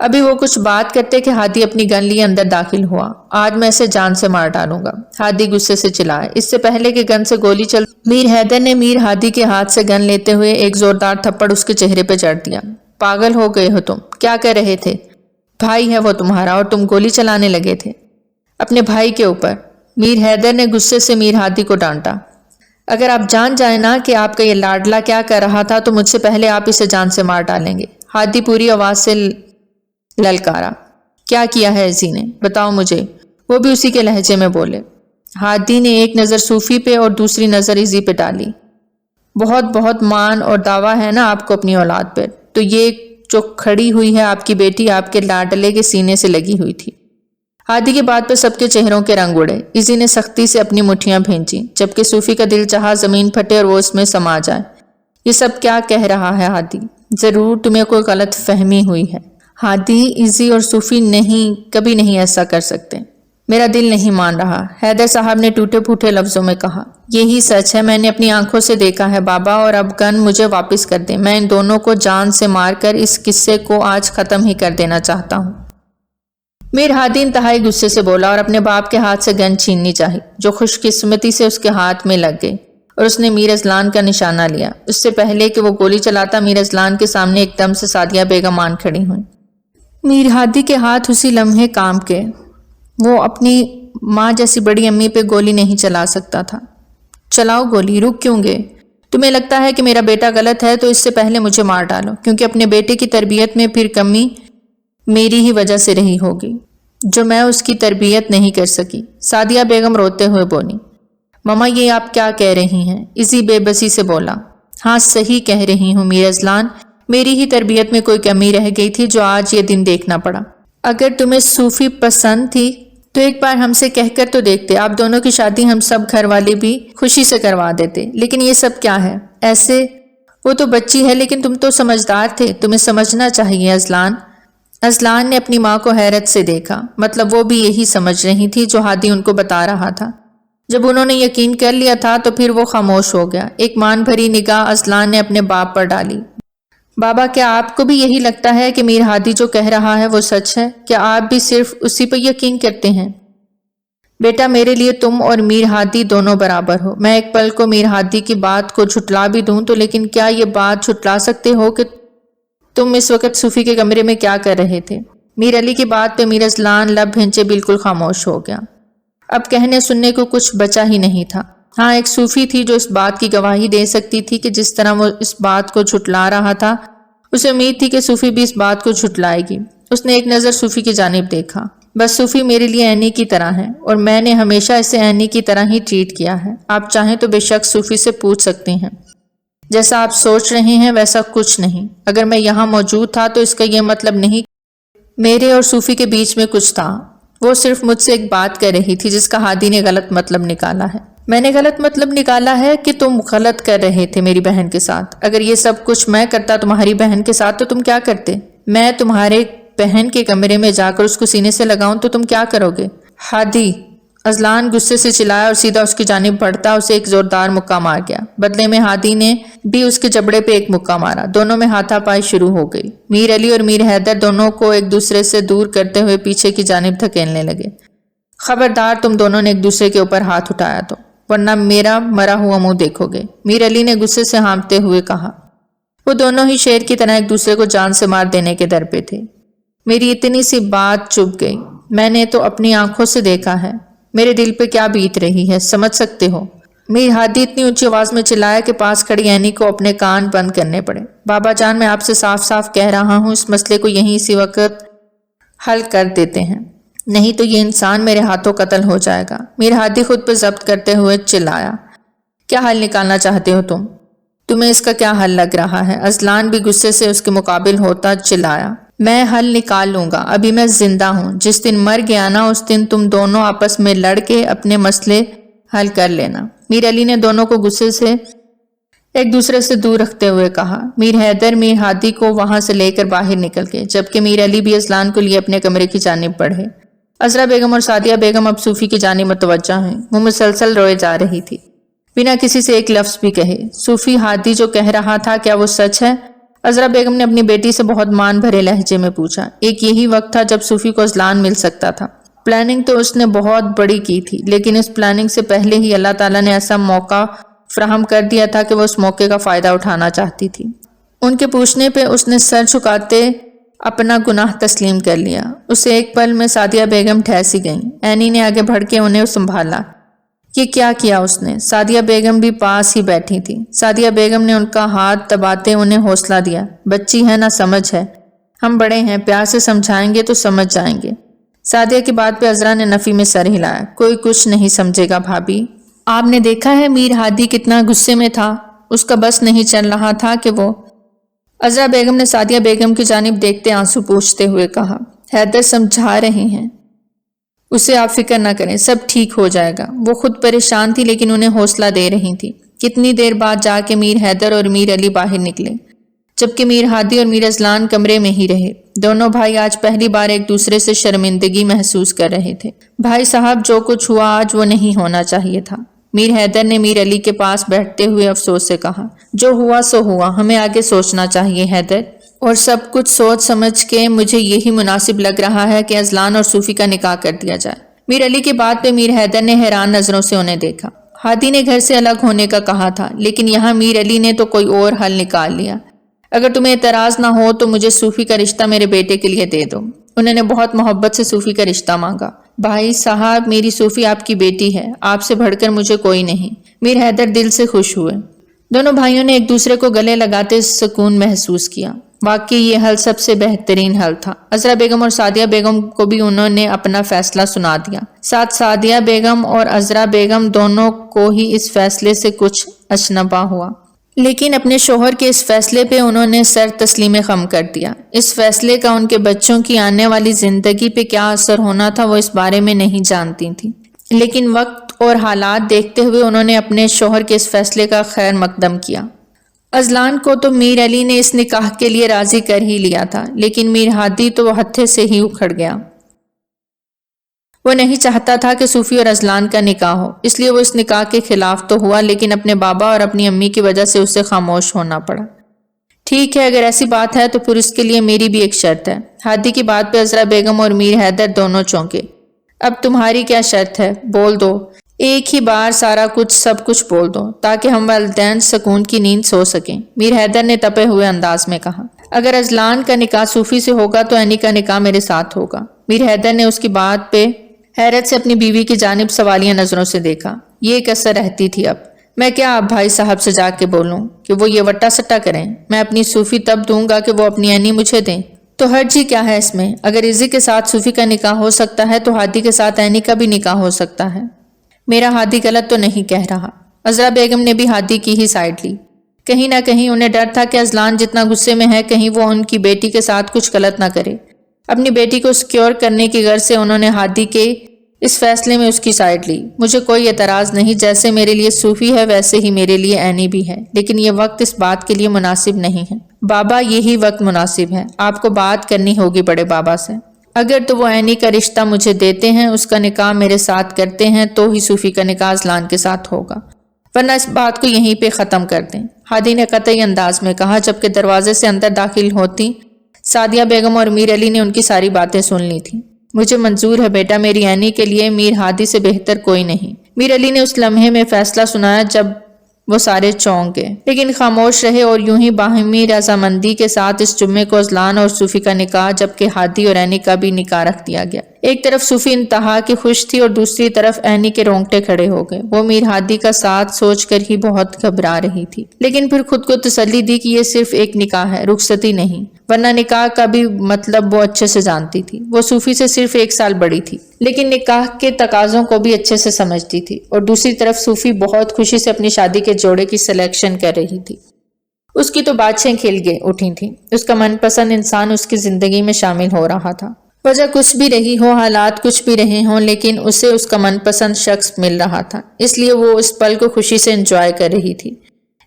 ابھی وہ کچھ بات کرتے کہ ہادی اپنی گن لیے اندر داخل ہوا۔ آج میں اسے جان سے مار ڈالوں گا، ہادی غصے سے چلایا۔ اس سے پہلے کہ گن سے گولی چل، میر حیدر نے میر ہادی کے ہاتھ سے گن لیتے ہوئے ایک زوردار تھپڑ اس کے چہرے پہ جڑ دیا۔ پاگل ہو گئے ہو تم، کیا کر رہے تھے؟ بھائی ہے وہ تمہارا اور تم گولی چلانے لگے تھے اپنے بھائی کے اوپر۔ میر حیدر نے غصے سے میر ہادی کو ڈانٹا۔ اگر آپ جان جائیں نا کہ آپ کا یہ لاڈلا کیا کر رہا تھا تو مجھ سے پہلے آپ اسے جان سے مار ڈالیں گے، ہادی پوری آواز سے للکارا۔ کیا کیا ہے اسی نے؟ بتاؤ مجھے، وہ بھی اسی کے لہجے میں بولے۔ ہادی نے ایک نظر صوفی پہ اور دوسری نظر ایزی پہ ڈالی۔ بہت بہت مان اور دعویٰ ہے نا آپ کو اپنی اولاد پر، تو یہ جو کھڑی ہوئی ہے آپ کی بیٹی آپ کے لاڈلے کے سینے سے لگی ہوئی تھی۔ ہادی کی بات پہ سب کے چہروں کے رنگ اڑے۔ ایزی نے سختی سے اپنی مٹھیاں بھینچی، جبکہ صوفی کا دل چاہا زمین پھٹے اور وہ اس میں سما جائے۔ یہ سب کیا کہہ رہا ہے ہادی؟ ضرور تمہیں کوئی غلط فہمی ہوئی ہے۔ ہادی، ایزی اور صوفی کبھی نہیں ایسا کر سکتے۔ میرا دل نہیں مان رہا، حیدر صاحب نے ٹوٹے پھوٹے لفظوں میں کہا۔ یہی سچ ہے، میں نے اپنی آنکھوں سے دیکھا ہے بابا، اور اب گن مجھے واپس کر دیں۔ میں ان دونوں کو جان سے مار کر اس قصے کو آج ختم ہی کر دینا چاہتا ہوں۔ میر ہادی انتہائی غصے سے بولا اور اپنے باپ کے ہاتھ سے گن چھیننی چاہی، جو خوش قسمتی سے اس کے ہاتھ میں لگ گئی، اور اس نے میر اذلان کا نشانہ لیا۔ اس سے پہلے کہ وہ گولی چلاتا، میر اذلان کے سامنے ایک دم سے سعدیہ بیگم آن کھڑی ہوئی۔ میر ہادی کے ہاتھ اسی لمحے کام کے۔ وہ اپنی ماں جیسی بڑی امی پہ گولی نہیں چلا سکتا تھا۔ چلاؤ گولی، رک کیوں گے؟ تمہیں لگتا ہے کہ میرا بیٹا غلط ہے تو اس سے پہلے مجھے مار ڈالو، کیونکہ اپنے بیٹے کی تربیت میں پھر کمی میری ہی وجہ سے رہی ہوگی، جو میں اس کی تربیت نہیں کر سکی۔ سعدیہ بیگم روتے ہوئے بولی۔ ماما یہ آپ کیا کہہ رہی ہیں؟ اسی بے بسی سے بولا۔ ہاں صحیح کہہ رہی ہوں میر اذلان، میری ہی تربیت میں کوئی کمی رہ گئی تھی جو آج یہ دن دیکھنا پڑا۔ اگر تمہیں صوفی پسند تھی تو ایک بار ہم سے کہہ کر تو دیکھتے، آپ دونوں کی شادی ہم سب گھر والے بھی خوشی سے کروا دیتے۔ لیکن یہ سب کیا ہے؟ ایسے وہ تو بچی ہے لیکن تم تو سمجھدار تھے، تمہیں سمجھنا چاہیے اذلان۔ اذلان نے اپنی ماں کو حیرت سے دیکھا، مطلب وہ بھی یہی سمجھ رہی تھی جو ہادی ان کو بتا رہا تھا۔ جب انہوں نے یقین کر لیا تھا تو پھر وہ خاموش ہو گیا۔ ایک مان بھری نگاہ اذلان نے اپنے باپ پر ڈالی۔ بابا، کیا آپ کو بھی یہی لگتا ہے کہ میر ہادی جو کہہ رہا ہے وہ سچ ہے؟ کیا آپ بھی صرف اسی پر یقین کرتے ہیں؟ بیٹا، میرے لیے تم اور میر ہادی دونوں برابر ہو۔ میں ایک پل کو میر ہادی کی بات کو جھٹلا بھی دوں تو لیکن کیا یہ بات جھٹلا سکتے ہو کہ تم اس وقت صوفی کے کمرے میں کیا کر رہے تھے؟ میر علی کی بات پہ میر اذلان لب بھینچے بالکل خاموش ہو گیا۔ اب کہنے سننے کو کچھ بچا ہی نہیں تھا۔ ہاں، ایک صوفی تھی جو اس بات کی گواہی دے سکتی تھی کہ جس طرح وہ اس بات کو جھٹلا رہا تھا، اسے امید تھی کہ صوفی بھی اس بات کو جھٹلائے گی۔ اس نے ایک نظر صوفی کی جانب دیکھا۔ بس صوفی میرے لیے عینی کی طرح ہے اور میں نے ہمیشہ اسے عینی کی طرح ہی ٹریٹ کیا ہے۔ آپ چاہیں تو بے شک صوفی سے پوچھ سکتے ہیں، جیسا آپ سوچ رہے ہیں ویسا کچھ نہیں۔ اگر میں یہاں موجود تھا تو اس کا یہ مطلب نہیں میرے اور صوفی کے بیچ میں کچھ تھا۔ وہ صرف مجھ سے ایک بات کر رہی تھی جس کا ہادی نے غلط مطلب نکالا ہے۔ میں نے غلط مطلب نکالا ہے کہ تم غلط کر رہے تھے میری بہن کے ساتھ۔ اگر یہ سب کچھ میں کرتا تمہاری بہن کے ساتھ تو تم کیا کرتے؟ میں تمہارے بہن کے کمرے میں جا کر اس کو سینے سے لگاؤں تو تم کیا کرو گے؟ ہادی! اذلان غصے سے چلایا اور سیدھا اس کی جانب بڑھتا اسے ایک زوردار مکہ مار گیا۔ بدلے میں ہادی نے بھی اس کے جبڑے پہ ایک مکہ مارا۔ دونوں میں ہاتھا پائی شروع ہو گئی۔ میر علی اور میر حیدر دونوں کو ایک دوسرے سے دور کرتے ہوئے پیچھے کی جانب دھکیلنے لگے۔ خبردار تم دونوں نے ایک دوسرے کے اوپر ہاتھ اٹھایا تو، ورنہ میرا مرا ہوا منہ دیکھو گے، میر علی نے غصے سے ہانپتے ہوئے کہا۔ وہ دونوں ہی شیر کی طرح ایک دوسرے کو جان سے مار دینے کے در پہ تھے۔ میری اتنی سی بات چپ گئی۔ میں نے تو اپنی آنکھوں سے دیکھا ہے، میرے دل پہ کیا بیت رہی ہے، سمجھ سکتے ہو؟ میر ہادی اتنی اونچی آواز میں چلایا کہ پاس کھڑی عینی کو اپنے کان بند کرنے پڑے۔ بابا جان، میں آپ سے صاف صاف کہہ رہا ہوں، اس مسئلے کو یہیں اسی وقت حل کر دیتے ہیں، نہیں تو یہ انسان میرے ہاتھوں قتل ہو جائے گا۔ میر ہادی خود پہ ضبط کرتے ہوئے چلایا۔ کیا حل نکالنا چاہتے ہو تم؟ تمہیں اس کا کیا حل لگ رہا ہے؟ اذلان بھی غصے سے اس کے مقابل ہوتا چلایا۔ میں حل نکال لوں گا، ابھی میں زندہ ہوں، جس دن مر گیا نا اس دن تم دونوں آپس میں لڑ کے اپنے مسئلے حل کر لینا۔ میر علی نے دونوں کو غصے سے ایک دوسرے سے دور رکھتے ہوئے کہا۔ میر حیدر میر ہادی کو وہاں سے لے کر باہر نکل گئے، جبکہ میر علی بھی اذلان کو لیے اپنے کمرے کی جانب بڑھے۔ عذرا بیگم اور سعدیہ بیگم اب صوفی کی جانب متوجہ ہیں، وہ مسلسل روئے جا رہی تھی بنا کسی سے ایک لفظ بھی کہے۔ صوفی، ہادی جو کہہ رہا تھا کیا وہ سچ ہے؟ عذرا بیگم نے اپنی بیٹی سے بہت مان بھرے لہجے میں پوچھا۔ ایک یہی وقت تھا جب صوفی کو اذلان مل سکتا تھا۔ پلاننگ تو اس نے بہت بڑی کی تھی، لیکن اس پلاننگ سے پہلے ہی اللہ تعالیٰ نے ایسا موقع فراہم کر دیا تھا کہ وہ اس موقع کا فائدہ اٹھانا چاہتی تھی۔ ان کے پوچھنے پہ اس نے سر جھکاتے اپنا گناہ تسلیم کر لیا۔ اسے ایک پل میں سعدیہ بیگم ٹھہسی گئیں۔ اینی نے آگے بڑھ کے انہیں سنبھالا۔ یہ کیا کیا اس نے؟ سعدیہ بیگم بھی پاس ہی بیٹھی تھی۔ سعدیہ بیگم نے ان کا ہاتھ دباتے انہیں حوصلہ دیا۔ بچی ہے نہ سمجھ ہے، ہم بڑے ہیں، پیار سے سمجھائیں گے تو سمجھ جائیں گے۔ سعدیہ کی بات پہ عذرا نے نفی میں سر ہلایا۔ کوئی کچھ نہیں سمجھے گا بھابی۔ آپ نے دیکھا ہے میر ہادی کتنا غصے میں تھا، اس کا بس نہیں چل رہا تھا کہ وہ… عذرا بیگم نے سعدیہ بیگم کی جانب دیکھتے آنسو پوچھتے ہوئے کہا۔ حیدر سمجھا رہے ہیں اسے، آپ فکر نہ کریں، سب ٹھیک ہو جائے گا۔ وہ خود پریشان تھی لیکن انہیں حوصلہ دے رہی تھی۔ کتنی دیر بعد جا کے میر حیدر اور میر علی باہر نکلے، جبکہ میر ہادی اور میر اذلان کمرے میں ہی رہے۔ دونوں بھائی آج پہلی بار ایک دوسرے سے شرمندگی محسوس کر رہے تھے۔ بھائی صاحب، جو کچھ ہوا آج وہ نہیں ہونا چاہیے تھا، میر حیدر نے میر علی کے پاس بیٹھتے ہوئے افسوس سے کہا۔ جو ہوا سو ہوا، ہمیں آگے سوچنا چاہیے حیدر، اور سب کچھ سوچ سمجھ کے مجھے یہی مناسب لگ رہا ہے کہ اذلان اور صوفی کا نکاح کر دیا جائے۔ میر علی کی بات پہ میر حیدر نے حیران نظروں سے انہیں دیکھا۔ ہادی نے گھر سے الگ ہونے کا کہا تھا، لیکن یہاں میر علی نے تو کوئی اور حل نکال لیا۔ اگر تمہیں اعتراض نہ ہو تو مجھے صوفی کا رشتہ میرے بیٹے کے لیے دے دو۔ انہوں نے بہت محبت سے صوفی کا رشتہ مانگا۔ بھائی صاحب، میری صوفی آپ کی بیٹی ہے، آپ سے بڑھ کر مجھے کوئی نہیں۔ میر حیدر دل سے خوش ہوئے۔ دونوں بھائیوں نے ایک دوسرے کو گلے لگاتے سکون محسوس کیا۔ واقعی یہ حل سب سے بہترین حل تھا۔ عذرا بیگم اور سعدیہ بیگم کو بھی انہوں نے اپنا فیصلہ سنا دیا۔ ساتھ سعدیہ بیگم اور عذرا بیگم دونوں کو ہی اس فیصلے سے کچھ اچنبا ہوا، لیکن اپنے شوہر کے اس فیصلے پہ انہوں نے سر تسلیم خم کر دیا۔ اس فیصلے کا ان کے بچوں کی آنے والی زندگی پہ کیا اثر ہونا تھا وہ اس بارے میں نہیں جانتی تھی، لیکن وقت اور حالات دیکھتے ہوئے انہوں نے اپنے شوہر کے اس فیصلے کا خیر مقدم کیا۔ اذلان کو تو میر علی نے اس نکاح کے لیے راضی کر ہی لیا تھا، لیکن میر ہادی تو ہتھے سے ہی اکھڑ گیا۔ وہ نہیں چاہتا تھا کہ صوفی اور اذلان کا نکاح ہو، اس لیے وہ اس نکاح کے خلاف تو ہوا، لیکن اپنے بابا اور اپنی امی کی وجہ سے اسے خاموش ہونا پڑا۔ ٹھیک ہے، اگر ایسی بات ہے تو پھر اس کے لیے میری بھی ایک شرط ہے۔ ہادی کی بات پہ عذرا بیگم اور میر حیدر دونوں چونکے۔ اب تمہاری کیا شرط ہے؟ بول دو، ایک ہی بار سارا کچھ سب کچھ بول دو تاکہ ہم والدین سکون کی نیند سو سکیں، میر حیدر نے تپے ہوئے انداز میں کہا۔ اگر اذلان کا نکاح صوفی سے ہوگا تو اینی کا نکاح میرے ساتھ ہوگا۔ میر حیدر نے اس کی بات پہ حیرت سے اپنی بیوی کی جانب سوالیہ نظروں سے دیکھا۔ یہ کسر رہتی تھی اب۔ میں کیا آپ بھائی صاحب سے جا کے بولوں کہ وہ یہ وٹا سٹا کریں؟ میں اپنی صوفی تب دوں گا کہ وہ اپنی اینی مجھے دیں۔ تو حرج ہی کیا ہے اس میں؟ اگر عزی کے ساتھ صوفی کا نکاح ہو سکتا ہے تو ہادی کے ساتھ اینی کا بھی نکاح ہو سکتا ہے۔ میرا ہادی غلط تو نہیں کہہ رہا۔ عذرا بیگم نے بھی ہادی کی ہی سائڈ لی۔ کہیں نہ کہیں انہیں ڈر تھا کہ اذلان جتنا غصے میں ہے کہیں وہ ان کی بیٹی کے ساتھ کچھ غلط نہ کرے۔ اپنی بیٹی کو سیکیور کرنے کی غرض سے انہوں نے ہادی کے اس فیصلے میں اس کی سائڈ لی۔ مجھے کوئی اعتراض نہیں، جیسے میرے لیے صوفی ہے ویسے ہی میرے لیے اینی بھی ہے، لیکن یہ وقت اس بات کے لیے مناسب نہیں ہے۔ بابا، یہی وقت مناسب ہے، آپ کو بات کرنی ہوگی بڑے بابا سے۔ اگر تو وہ اینی کا رشتہ مجھے دیتے ہیں، اس کا نکاح میرے ساتھ کرتے ہیں تو ہی صوفی کا نکاح اذلان کے ساتھ ہوگا، ورنہ اس بات کو یہیں پہ ختم کر دیں، ہادی نے قطعی انداز میں کہا، جبکہ دروازے سے اندر داخل ہوتی سعدیہ بیگم اور میر علی نے ان کی ساری باتیں سن لی تھیں۔ مجھے منظور ہے بیٹا، میری اینی کے لیے میر ہادی سے بہتر کوئی نہیں۔ میر علی نے اس لمحے میں فیصلہ سنایا جب وہ سارے چونک گئے، لیکن خاموش رہے اور یوں ہی باہمی رضامندی کے ساتھ اس جمعے کو اذلان اور صوفی کا نکاح جبکہ ہادی اور اینی کا بھی نکاح رکھ دیا گیا۔ ایک طرف صوفی انتہا کی خوش تھی اور دوسری طرف اینی کے رونگٹے کھڑے ہو گئے۔ وہ میر ہادی کا ساتھ سوچ کر ہی بہت گھبرا رہی تھی، لیکن پھر خود کو تسلی دی کہ یہ صرف ایک نکاح ہے، رخصتی نہیں، ورنہ نکاح کا بھی مطلب وہ اچھے سے جانتی تھی۔ وہ صوفی سے صرف 1 سال بڑی تھی، لیکن نکاح کے تقاضوں کو بھی اچھے سے سمجھتی تھی، اور دوسری طرف صوفی بہت خوشی سے اپنی شادی کے جوڑے کی سلیکشن کر رہی تھی۔ اس کی تو باتیں کھل گئی اٹھی تھیں، اس کا من پسند انسان اس کی زندگی میں شامل ہو رہا تھا۔ وجہ کچھ بھی رہی ہو، حالات کچھ بھی رہے ہوں، لیکن اسے اس کا من پسند شخص مل رہا تھا، اس لیے وہ اس پل کو خوشی سے انجوائے کر رہی تھی۔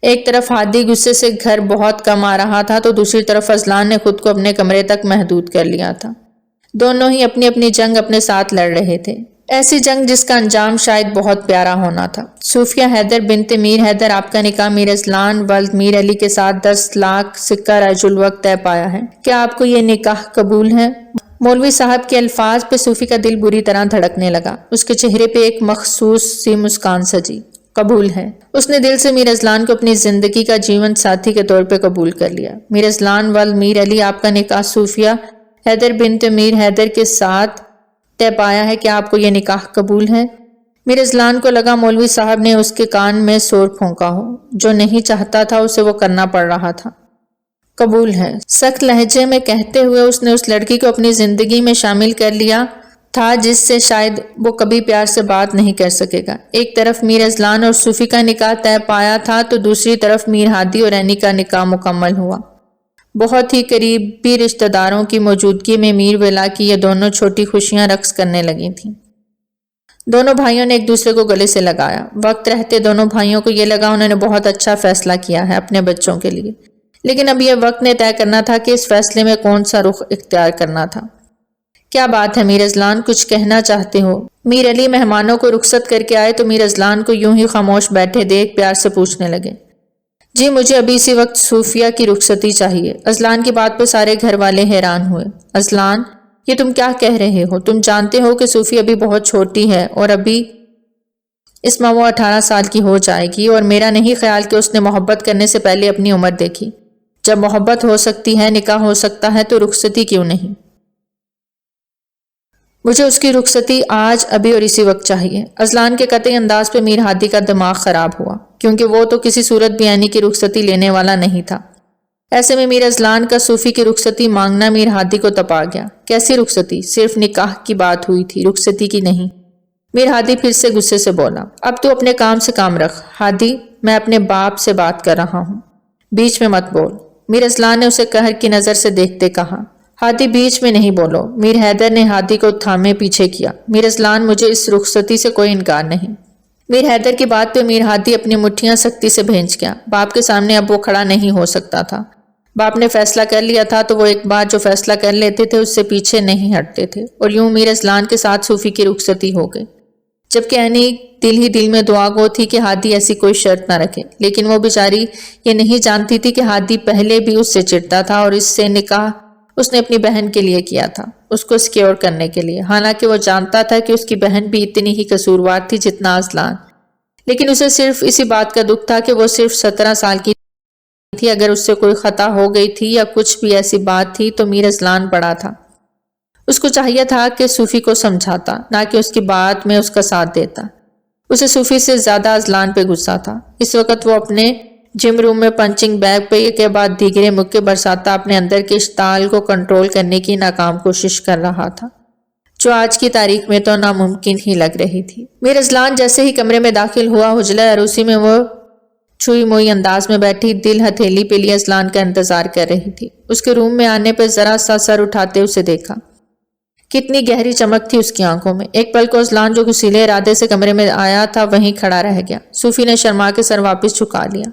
ایک طرف ہادی غصے سے گھر بہت کم آ رہا تھا تو دوسری طرف اذلان نے خود کو اپنے کمرے تک محدود کر لیا تھا۔ دونوں ہی اپنی اپنی جنگ اپنے ساتھ لڑ رہے تھے۔ ایسی جنگ جس کا انجام شاید بہت پیارا ہونا تھا۔ صوفیہ حیدر بنت میر حیدر، آپ کا نکاح میر اذلان ولد میر علی کے ساتھ 10 لاکھ سکہ رج الوقت طے پایا ہے، کیا آپ کو یہ نکاح قبول ہے؟ مولوی صاحب کے الفاظ پہ صوفی کا دل بری طرح دھڑکنے لگا، اس کے چہرے پہ ایک مخصوص سی مسکان سجی۔ قبول ہے۔ اس نے دل سے میر اذلان کو اپنی زندگی کا جیون ساتھی کے طور پہ قبول کر لیا۔ میر اذلان ولد میر علی، آپ کا نکاح صوفیہ حیدر بنت میر حیدر کے ساتھ طے پایا ہے، کیا آپ کو یہ نکاح قبول ہے؟ میر اذلان کو لگا مولوی صاحب نے اس کے کان میں سور پھونکا ہو، جو نہیں چاہتا تھا اسے وہ کرنا پڑ رہا تھا۔ قبول ہے، سخت لہجے میں کہتے ہوئے اس نے اس لڑکی کو اپنی زندگی میں شامل کر لیا تھا جس سے شاید وہ کبھی پیار سے بات نہیں کر سکے گا۔ ایک طرف میر اذلان اور صوفی کا نکاح طے پایا تھا تو دوسری طرف میر ہادی اور عینی کا نکاح مکمل ہوا۔ بہت ہی قریبی رشتہ داروں کی موجودگی میں میر ولا کی یہ دونوں چھوٹی خوشیاں رقص کرنے لگی تھیں۔ دونوں بھائیوں نے ایک دوسرے کو گلے سے لگایا۔ وقت رہتے دونوں بھائیوں کو یہ لگا انہوں نے بہت اچھا فیصلہ کیا ہے اپنے بچوں کے لیے، لیکن اب یہ وقت نے طے کرنا تھا کہ اس فیصلے میں کون سا رخ اختیار کرنا تھا۔ کیا بات ہے میر اذلان، کچھ کہنا چاہتے ہو؟ میر علی مہمانوں کو رخصت کر کے آئے تو میر اذلان کو یوں ہی خاموش بیٹھے دیکھ پیار سے پوچھنے لگے۔ جی مجھے ابھی اسی وقت صوفیہ کی رخصتی چاہیے۔ اذلان کی بات پہ سارے گھر والے حیران ہوئے۔ اذلان، یہ تم کیا کہہ رہے ہو؟ تم جانتے ہو کہ صوفی ابھی بہت چھوٹی ہے اور ابھی اس ماہ وہ 18 سال کی ہو جائے گی، اور میرا نہیں خیال کہ اس نے محبت کرنے سے پہلے اپنی عمر دیکھی۔ جب محبت ہو سکتی ہے، نکاح ہو سکتا ہے، تو رخصتی کیوں نہیں؟ مجھے اس کی رخصتی آج ابھی اور اسی وقت چاہیے۔ اذلان کے قطعی انداز پہ میر ہادی کا دماغ خراب ہوا، کیونکہ وہ تو کسی صورت بھی عینی کی رخصتی لینے والا نہیں تھا۔ ایسے میں میر اذلان کا صوفی کی رخصتی مانگنا میر ہادی کو تپا گیا۔ کیسی رخصتی؟ صرف نکاح کی بات ہوئی تھی، رخصتی کی نہیں۔ میر ہادی پھر سے غصے سے بولا، اب تو اپنے کام سے کام رکھ۔ ہادی، میں اپنے باپ سے بات کر رہا ہوں، بیچ میں مت بول۔ میر اذلان نے اسے قہر کی نظر سے دیکھتے کہا۔ ہادی بیچ میں نہیں بولو۔ میر حیدر نے ہادی کو تھامے پیچھے کیا۔ میر اذلان، مجھے اس رخصتی سے کوئی انکار نہیں۔ میر حیدر کی بات پہ میر ہادی اپنی مٹھیاں سختی سے بھینچ گیا۔ باپ کے سامنے اب وہ کھڑا نہیں ہو سکتا تھا۔ باپ نے فیصلہ کر لیا تھا تو وہ ایک بار جو فیصلہ کر لیتے تھے اس سے پیچھے نہیں ہٹتے تھے، اور یوں میر اذلان کے ساتھ صوفی کی رخصتی ہو گئی، جبکہ عینی دل ہی دل میں دعا گو تھی کہ ہادی ایسی کوئی شرط نہ رکھے، لیکن وہ بیچاری یہ نہیں جانتی تھی کہ ہادی پہلے بھی اس سے چڑھتا تھا اور اس سے نکاح اس نے اپنی بہن کے لیے کیا تھا، اس کو سیکیور کرنے کے لیے، حالانکہ وہ جانتا تھا کہ اس کی بہن بھی اتنی ہی قصوروار تھی جتنا اذلان، لیکن اسے صرف اسی بات کا دکھ تھا کہ وہ صرف 17 سال کی تھی۔ اگر اس سے کوئی خطا ہو گئی تھی یا کچھ بھی ایسی بات تھی تو میر اذلان بڑا تھا، اس کو چاہیے تھا کہ صوفی کو سمجھاتا، نہ کہ اس کی بات میں اس کا ساتھ دیتا۔ اسے صوفی سے زیادہ اذلان پہ غصہ تھا۔ اس وقت وہ اپنے جم روم میں پنچنگ بیگ پہ ایک کے بعد دیگرے مکے برساتا اپنے اندر کے اشتعال کو کنٹرول کرنے کی ناکام کوشش کر رہا تھا، جو آج کی تاریخ میں تو ناممکن ہی لگ رہی تھی۔ میر اذلان جیسے ہی کمرے میں داخل ہوا، حجرہ عروسی میں وہ چھوئی موئی انداز میں بیٹھی دل ہتھیلی پہ لیے اذلان کا انتظار کر رہی تھی۔ اس کے روم میں آنے پہ ذرا سا سر اٹھاتے اسے دیکھا۔ کتنی گہری چمک تھی اس کی آنکھوں میں۔ ایک پل کو اذلان جو غصیلے ارادے سے کمرے میں آیا تھا وہیں کھڑا رہ گیا۔ صوفی نے شرما کے سر واپس جھکا لیا۔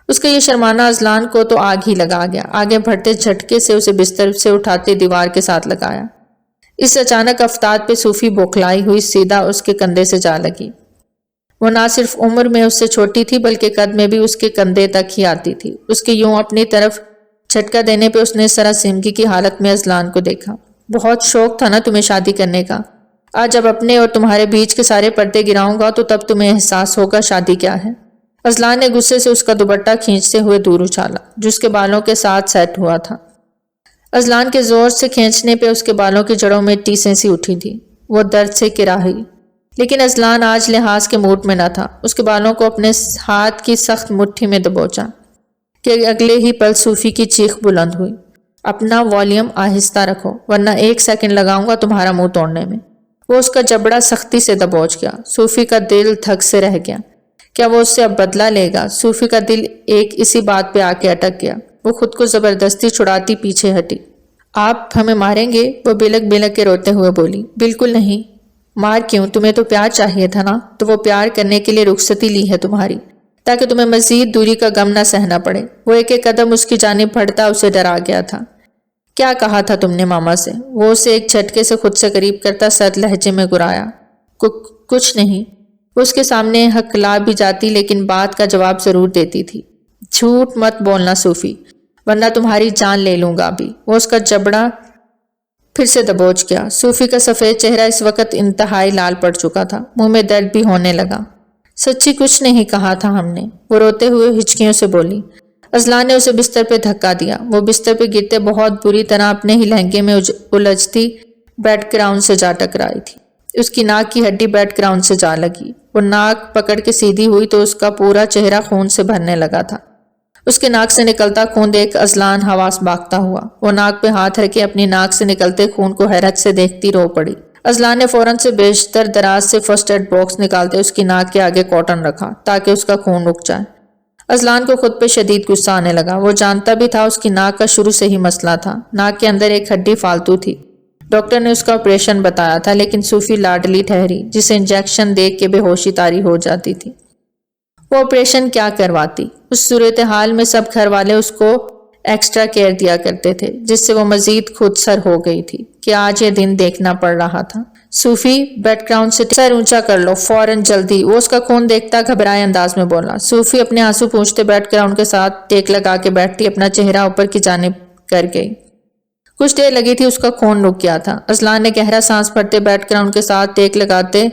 اس کا یہ شرمانا اذلان کو تو آگ ہی لگا گیا۔ آگے بڑھتے جھٹکے سے اسے بستر سے اٹھاتے دیوار کے ساتھ لگایا۔ اس اچانک افتاد پہ صوفی بوکھلائی ہوئی سیدھا اس کے کندھے سے جا لگی۔ وہ نہ صرف عمر میں اس سے چھوٹی تھی بلکہ قد میں بھی اس کے کندھے تک ہی آتی تھی۔ اس کے یوں اپنی طرف جھٹکا دینے پہ اس نے سراسیمگی کی حالت میں اذلان کو دیکھا۔ بہت شوق تھا نا تمہیں شادی کرنے کا؟ آج جب اپنے اور تمہارے بیچ کے سارے پردے گراؤں گا تو تب تمہیں احساس ہوگا شادی کیا ہے۔ اذلان نے غصے سے اس کا دوپٹہ کھینچتے ہوئے دور اچھالا جو اس کے بالوں کے ساتھ سیٹ ہوا تھا۔ اذلان کے زور سے کھینچنے پہ اس کے بالوں کی جڑوں میں ٹیسیں سی اٹھی تھی۔ وہ درد سے کراہی، لیکن اذلان آج لحاظ کے موڈ میں نہ تھا۔ اس کے بالوں کو اپنے ہاتھ کی سخت مٹھی میں دبوچا کہ اگلے ہی پل صوفی کی چیخ بلند ہوئی، اپنا والیوم آہستہ رکھو ورنہ 1 سیکنڈ لگاؤں گا تمہارا منہ توڑنے میں۔ وہ اس کا جبڑا سختی سے دبوچ گیا۔ صوفی کا دل دھک سے رہ گیا۔ کیا وہ اس سے اب بدلہ لے گا؟ صوفی کا دل ایک اسی بات پہ آ کے اٹک گیا۔ وہ خود کو زبردستی چھڑاتی پیچھے ہٹی۔ آپ ہمیں ماریں گے؟ وہ بلک بلک کے روتے ہوئے بولی۔ بالکل نہیں۔ مار کیوں؟ تمہیں تو پیار چاہیے تھا نا، تو وہ پیار کرنے کے لیے رخصتی لی ہے تمہاری، تاکہ تمہیں مزید دوری کا غم نہ سہنا پڑے۔ وہ ایک ایک قدم اس کی جانب بڑھتا اسے ڈرا گیا تھا۔ کیا کہا تھا تم نے ماما سے؟ وہ اسے ایک جھٹکے سے خود سے قریب کرتا سرد لہجے میں گرایا۔ کچھ نہیں۔ وہ اس کے سامنے ہکلا بھی جاتی لیکن بات کا جواب ضرور دیتی تھی۔ جھوٹ مت بولنا صوفی، ورنہ تمہاری جان لے لوں گا ابھی۔ وہ اس کا جبڑا پھر سے دبوچ گیا۔ صوفی کا سفید چہرہ اس وقت انتہائی لال پڑ چکا تھا، منہ میں درد بھی ہونے لگا۔ سچی کچھ نہیں کہا تھا ہم نے، وہ روتے ہوئے ہچکیوں سے بولی۔ اذلان نے اسے بستر پہ دھکا دیا۔ وہ بستر پہ گرتے بہت بری طرح اپنے ہی لہنگے میں الجھتی بیڈ گراؤنڈ سے جا ٹکرائی تھی۔ اس کی ناک کی ہڈی بیڈ گراؤنڈ سے جا لگی۔ وہ ناک پکڑ کے سیدھی ہوئی تو اس کا پورا چہرہ خون سے بھرنے لگا تھا۔ اس کے ناک سے نکلتا خون دیکھ اذلان حواس باختہ ہوا۔ وہ ناک پہ ہاتھ رکھے اپنی ناک سے نکلتے خون کو حیرت سے دیکھتی رو پڑی۔ اذلان نے فوراً سے بیشتر دراز سے فرسٹ ایڈ باکس نکالتے اس کی ناک کے آگے کاٹن رکھا تاکہ اس کا خون رک جائے۔ اذلان کو خود پہ شدید غصہ آنے لگا۔ وہ جانتا بھی تھا اس کی ناک کا شروع سے ہی مسئلہ تھا۔ ناک کے اندر ایک ہڈی فالتو تھی۔ ڈاکٹر نے اس کا آپریشن بتایا تھا لیکن صوفی لاڈلی ٹھہری جسے انجیکشن دیکھ کے بے ہوشی طاری ہو جاتی تھی۔ وہ آپریشن کیا کرواتی؟ اس صورتحال میں سب گھر والے اس کو ایکسٹرا کیئر دیا کرتے تھے جس سے وہ مزید خود سر ہو گئی تھی کہ آج یہ دن دیکھنا پڑ رہا تھا۔ صوفی بیڈ گراؤنڈ سے سر اونچا کر لو فوراً جلدی، وہ اس کا خون دیکھتا گھبرائے انداز میں بولا۔ صوفی اپنے آنسو پوچھتے بیڈ گراؤنڈ کے ساتھ ٹیک لگا کے بیٹھتی اپنا چہرہ اوپر کی جانب کر گئی۔ کچھ دیر لگی تھی، اس کا خون رک گیا تھا۔ اذلان نے گہرا سانس بھرتے بیڈ گراؤنڈ کے ساتھ ٹیک لگاتے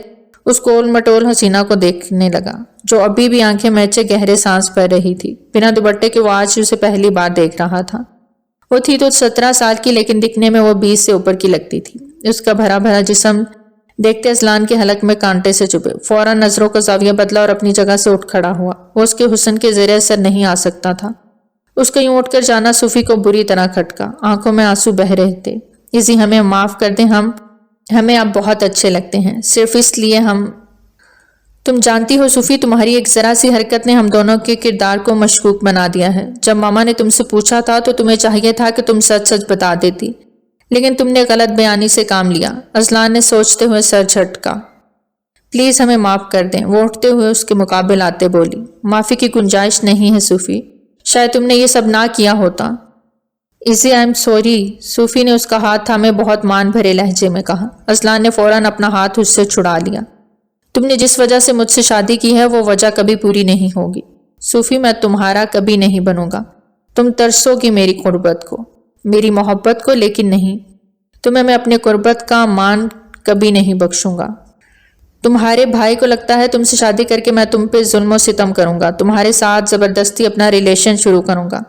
اس گول مٹول حسینہ کو دیکھنے لگا جو ابھی بھی آنکھیں میچے گہرے سانس بھر رہی تھی بنا دوپٹے کے۔ وہ آج اسے پہلی بار دیکھ رہا تھا۔ وہ تھی تو 17 سال کی لیکن دکھنے میں وہ 20 سے اوپر کی لگتی تھی۔ اس کا بھرا بھرا جسم دیکھتے اذلان کے حلق میں کانٹے سے چبھے۔ فوراً نظروں کا زاویہ بدلا اور اپنی جگہ سے اٹھ کھڑا ہوا۔ وہ اس کے حسن کے زیر اثر نہیں آ سکتا تھا۔ اس کا یوں اٹھ کر جانا صوفی کو بری طرح کھٹکا۔ آنکھوں میں آنسو بہہ رہے تھے۔ اسی ہمیں معاف کر دیں، ہمیں آپ بہت اچھے لگتے ہیں، صرف اس لیے تم جانتی ہو صوفی، تمہاری ایک ذرا سی حرکت نے ہم دونوں کے کردار کو مشکوک بنا دیا ہے۔ جب ماما نے تم سے پوچھا تھا تو تمہیں چاہیے تھا کہ تم سچ سچ بتا دیتی، لیکن تم نے غلط بیانی سے کام لیا۔ اذلان نے سوچتے ہوئے سر جھٹکا۔ پلیز ہمیں معاف کر دیں، وہ اٹھتے ہوئے اس کے مقابل آتے بولی۔ معافی کی گنجائش نہیں ہے صوفی، شاید تم نے یہ سب نہ کیا ہوتا۔ ایزی آئی ایم سوری، صوفی نے اس کا ہاتھ تھامے بہت مان بھرے لہجے میں کہا۔ اذلان نے فوراً اپنا ہاتھ اس سے چھڑا لیا۔ تم نے جس وجہ سے مجھ سے شادی کی ہے وہ وجہ کبھی پوری نہیں ہوگی صوفی، میں تمہارا کبھی نہیں بنوں گا۔ تم ترسو گی میری قربت کو، میری محبت کو، لیکن نہیں، تمہیں میں اپنے قربت کا مان کبھی نہیں بخشوں گا۔ تمہارے بھائی کو لگتا ہے تم سے شادی کر کے میں تم پہ ظلم و ستم کروں گا، تمہارے ساتھ زبردستی اپنا ریلیشن شروع کروں گا،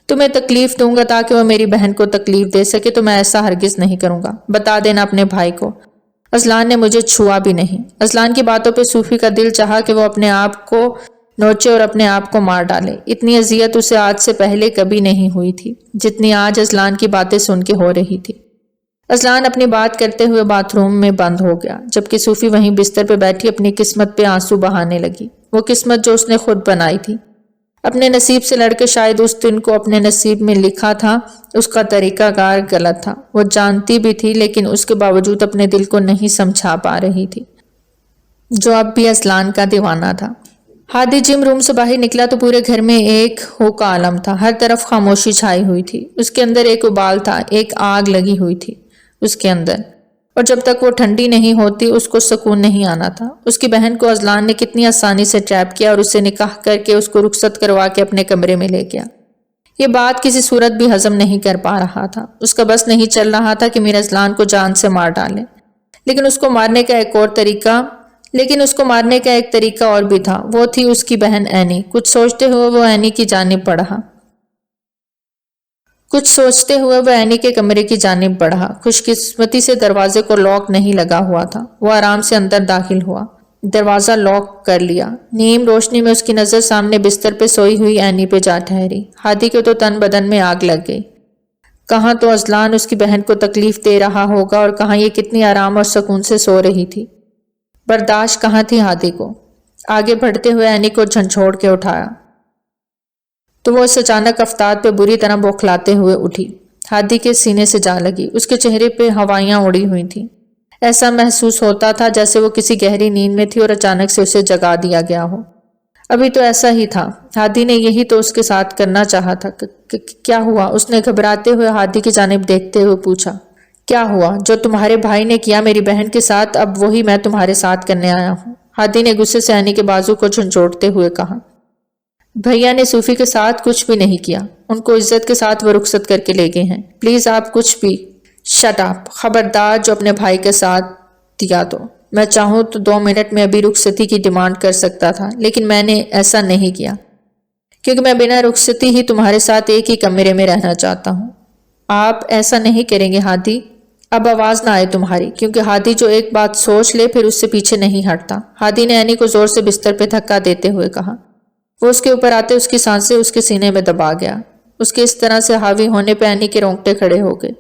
تمہیں تکلیف دوں گا تاکہ وہ میری بہن کو تکلیف دے سکے، تو میں ایسا ہرگز نہیں کروں گا، بتا دینا اپنے بھائی کو۔ اذلان نے مجھے چھوا بھی نہیں۔ اذلان کی باتوں پہ صوفی کا دل چاہا کہ وہ اپنے آپ کو نوچے اور اپنے آپ کو مار ڈالے۔ اتنی اذیت اسے آج سے پہلے کبھی نہیں ہوئی تھی جتنی آج اذلان کی باتیں سن کے ہو رہی تھی۔ اذلان اپنی بات کرتے ہوئے باتھ روم میں بند ہو گیا جبکہ صوفی وہیں بستر پہ بیٹھی اپنی قسمت پہ آنسو بہانے لگی۔ وہ قسمت جو اس نے خود بنائی تھی، اپنے نصیب سے لڑ کے شاید اس دن کو اپنے نصیب میں لکھا تھا، اس کا طریقہ کار غلط تھا۔ وہ جانتی بھی تھی لیکن اس کے باوجود اپنے دل کو نہیں سمجھا پا رہی تھی جو اب بھی اذلان کا دیوانہ تھا۔ ہادی جم روم سے باہر نکلا تو پورے گھر میں ایک ہو کا عالم تھا، ہر طرف خاموشی چھائی ہوئی تھی۔ اس کے اندر ایک ابال تھا، ایک آگ لگی ہوئی تھی اس کے اندر، اور جب تک وہ ٹھنڈی نہیں ہوتی اس کو سکون نہیں آنا تھا۔ اس کی بہن کو اذلان نے کتنی آسانی سے ٹریپ کیا اور اسے نکاح کر کے اس کو رخصت کروا کے اپنے کمرے میں لے گیا۔ یہ بات کسی صورت بھی ہضم نہیں کر پا رہا تھا۔ اس کا بس نہیں چل رہا تھا کہ میرا اذلان کو جان سے مار ڈالے، لیکن اس کو مارنے کا ایک طریقہ اور بھی تھا، وہ تھی اس کی بہن اینی۔ کچھ سوچتے ہوئے وہ اینی کے کمرے کی جانب بڑھا۔ خوش قسمتی سے دروازے کو لاک نہیں لگا ہوا تھا۔ وہ آرام سے اندر داخل ہوا، دروازہ لاک کر لیا۔ نیم روشنی میں اس کی نظر سامنے بستر پہ سوئی ہوئی اینی پہ جا ٹھہری۔ ہادی کے تو تن بدن میں آگ لگ گئی۔ کہاں تو اذلان اس کی بہن کو تکلیف دے رہا ہوگا اور کہاں یہ کتنی آرام اور سکون سے سو رہی تھی۔ برداشت کہاں تھی ہادی کو۔ آگے بڑھتے ہوئے اینی کو جھنجھوڑ کے اٹھایا تو وہ اس اچانک افتاد پہ بری طرح بوکھلاتے ہوئے اٹھی، ہادی کے سینے سے جا لگی۔ اس کے چہرے پہ ہوائیاں اڑی ہوئی تھیں، ایسا محسوس ہوتا تھا جیسے وہ کسی گہری نیند میں تھی اور اچانک سے اسے جگا دیا گیا ہو۔ ابھی تو ایسا ہی تھا، ہادی نے یہی تو اس کے ساتھ کرنا چاہا تھا۔ کیا ہوا؟ اس نے گھبراتے ہوئے ہادی کی جانب دیکھتے ہوئے پوچھا۔ کیا ہوا؟ جو تمہارے بھائی نے کیا میری بہن کے ساتھ، اب وہی میں تمہارے ساتھ کرنے آیا ہوں۔ ہادی نے غصے سے اینی کے بازو کو جھنجھوڑتے ہوئے کہا۔ بھیا نے صوفی کے ساتھ کچھ بھی نہیں کیا، ان کو عزت کے ساتھ وہ رخصت کر کے لے گئے ہیں۔ پلیز آپ کچھ بھی شٹ اپ، خبردار جو اپنے بھائی کے ساتھ دیا تو میں چاہوں تو 2 منٹ میں ابھی رخصتی کی ڈیمانڈ کر سکتا تھا، لیکن میں نے ایسا نہیں کیا کیونکہ میں بنا رخصتی ہی تمہارے ساتھ ایک ہی کمرے میں رہنا چاہتا ہوں۔ آپ ایسا نہیں کریں گے ہادی؟ اب آواز نہ آئے تمہاری، کیونکہ ہادی جو ایک بات سوچ لے پھر اس سے پیچھے نہیں ہٹتا۔ ہادی نے اینی کو زور سے بستر پہ دھکا دیتے ہوئے کہا۔ وہ اس کے اوپر آتے اس کی سانسیں اس کے سینے میں دبا گیا۔ اس کے اس طرح سے حاوی ہونے پہ اینی کے رونگٹے کھڑے ہو گئے۔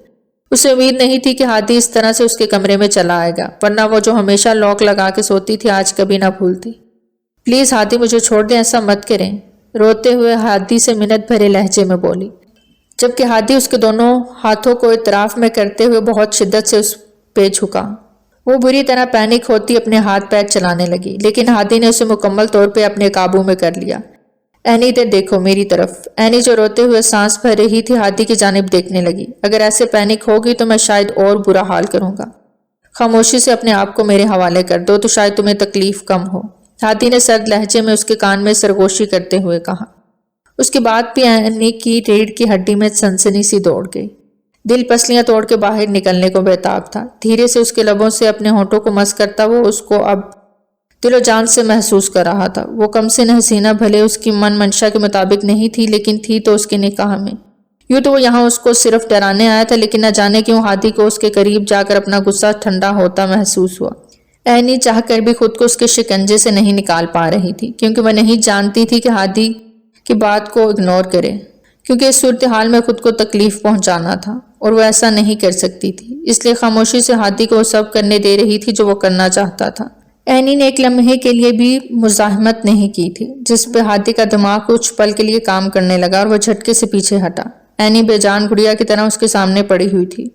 اسے امید نہیں تھی کہ ہادی اس طرح سے اس کے کمرے میں چلا آئے گا، ورنہ وہ جو ہمیشہ لاک لگا کے سوتی تھی آج کبھی نہ بھولتی۔ پلیز ہادی مجھے چھوڑ دیں، ایسا مت کریں، روتے ہوئے ہادی سے منت بھرے لہجے میں بولی، جبکہ ہادی اس کے دونوں ہاتھوں کو اطراف میں کرتے ہوئے بہت شدت سے اس پہ جھکا۔ وہ بری طرح پینک ہوتی اپنے ہاتھ پیر چلانے لگی، لیکن ہادی نے اسے مکمل طور پہ اپنے قابو میں کر لیا۔ اینی ادھر دیکھو میری طرف۔ اینی جو روتے ہوئے سانس بھر رہی تھی ہادی کی جانب دیکھنے لگی۔ اگر ایسے پینک ہوگی تو میں شاید اور برا حال کروں گا۔ خاموشی سے اپنے آپ کو میرے حوالے کر دو تو شاید تمہیں تکلیف کم ہو، ہادی نے سرد لہجے میں اس کے کان میں سرگوشی کرتے ہوئے کہا۔ اس کی بات بھی اینی کی ریڑھ کی ہڈی میں سنسنی سی دوڑ گئی۔ دل پسلیاں توڑ کے باہر نکلنے کو بےتاب تھا۔ دھیرے سے اس کے لبوں سے اپنے ہونٹوں کو مس کرتا وہ اس کو اب دل و جان سے محسوس کر رہا تھا۔ وہ کمسن حسینہ بھلے اس کی من منشا کے مطابق نہیں تھی، لیکن تھی تو اس کے نکاح میں۔ یوں تو وہ یہاں اس کو صرف ڈرانے آیا تھا، لیکن نہ جانے کیوں ہادی کو اس کے قریب جا کر اپنا غصہ ٹھنڈا ہوتا محسوس ہوا۔ اینی چاہ کر بھی خود کو اس کے شکنجے سے نہیں نکال پا رہی تھی، کیونکہ وہ نہیں جانتی تھی کہ ہادی کی بات کو اگنور کرے، کیونکہ اس صورتحال میں خود کو تکلیف پہنچانا تھا اور وہ ایسا نہیں کر سکتی تھی، اس لیے خاموشی سے ہادی کو وہ سب کرنے دے رہی تھی جو وہ کرنا چاہتا تھا۔ اینی نے ایک لمحے کے لیے بھی مزاحمت نہیں کی تھی، جس پہ ہادی کا دماغ کچھ پل کے لیے کام کرنے لگا اور وہ جھٹکے سے پیچھے ہٹا۔ اینی بے جان گڑیا کی طرح اس کے سامنے پڑی ہوئی تھی۔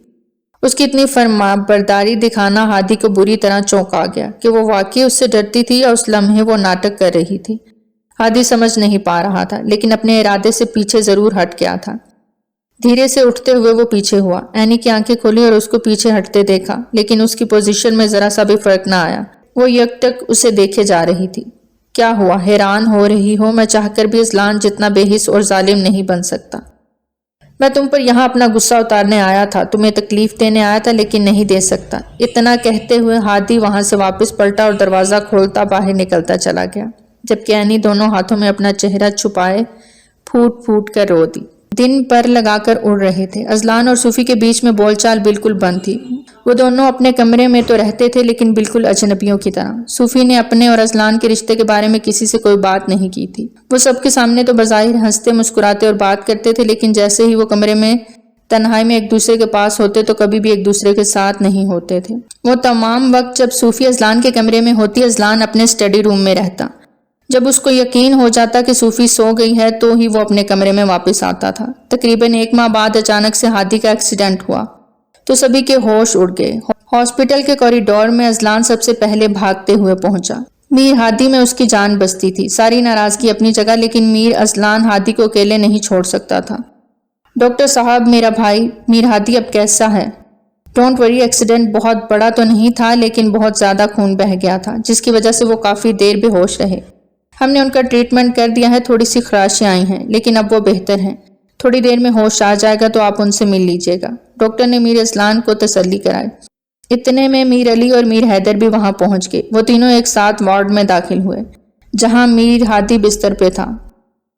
اس کی اتنی فرما برداری دکھانا ہادی کو بری طرح چونکا گیا کہ وہ واقعی اس سے ڈرتی تھی یا اس لمحے وہ ناٹک کر رہی تھی۔ ہادی سمجھ نہیں پا رہا تھا، لیکن اپنے ارادے سے پیچھے ضرور ہٹ گیا تھا۔ دھیرے سے اٹھتے ہوئے وہ پیچھے ہوا۔ اینی کی آنکھیں کھلی اور اس کو پیچھے ہٹتے دیکھا، لیکن اس کی پوزیشن میں ذرا سا بھی فرق نہ آیا۔ وہ یک ٹک اسے دیکھے جا رہی تھی۔ کیا ہوا؟ حیران ہو رہی ہو؟ میں چاہ کر بھی اذلان جتنا بے حس اور ظالم نہیں بن سکتا۔ میں تم پر یہاں اپنا غصہ اتارنے آیا تھا، تمہیں تکلیف دینے آیا تھا، لیکن نہیں دے سکتا۔ اتنا کہتے ہوئے ہادی وہاں سے واپس پلٹا اور دروازہ کھولتا باہر نکلتا چلا گیا، جبکہ اینی دونوں ہاتھوں میں اپنا چہرہ چھپائے پھوٹ پھوٹ کر رو دی۔ دن پر لگا کر اڑ رہے تھے۔ اذلان اور صوفی کے بیچ میں بول چال بالکل بند تھی۔ وہ دونوں اپنے کمرے میں تو رہتے تھے، لیکن بالکل اجنبیوں کی طرح۔ صوفی نے اپنے اور اذلان کے رشتے کے بارے میں کسی سے کوئی بات نہیں کی تھی۔ وہ سب کے سامنے تو بظاہر ہنستے مسکراتے اور بات کرتے تھے، لیکن جیسے ہی وہ کمرے میں تنہائی میں ایک دوسرے کے پاس ہوتے تو کبھی بھی ایک دوسرے کے ساتھ نہیں ہوتے تھے۔ وہ تمام وقت جب صوفی اذلان کے کمرے میں ہوتی، اذلان اپنے اسٹڈی روم میں رہتا۔ جب اس کو یقین ہو جاتا کہ صوفی سو گئی ہے تو ہی وہ اپنے کمرے میں واپس آتا تھا۔ تقریباً 1 ماہ بعد اچانک سے ہادی کا ایکسیڈنٹ ہوا تو سبھی کے ہوش اڑ گئے۔ ہاسپٹل کے کوریڈور میں اذلان سب سے پہلے بھاگتے ہوئے پہنچا۔ میر ہادی میں اس کی جان بستی تھی، ساری ناراضگی اپنی جگہ، لیکن میر اذلان ہادی کو اکیلے نہیں چھوڑ سکتا تھا۔ ڈاکٹر صاحب، میرا بھائی میر ہادی اب کیسا ہے؟ ڈونٹ وری، ایکسیڈنٹ بہت بڑا تو نہیں تھا، لیکن بہت زیادہ خون بہہ گیا تھا، جس کی وجہ سے وہ کافی دیر بے ہوش رہے۔ ہم نے ان کا ٹریٹمنٹ کر دیا ہے، تھوڑی سی خراشیں آئی ہیں، لیکن اب وہ بہتر ہیں۔ تھوڑی دیر میں ہوش آ جائے گا تو آپ ان سے مل لیجئے گا، ڈاکٹر نے میر اذلان کو تسلی کرائی۔ اتنے میں میر علی اور میر حیدر بھی وہاں پہنچ گئے۔ وہ تینوں ایک ساتھ وارڈ میں داخل ہوئے، جہاں میر ہادی بستر پہ تھا۔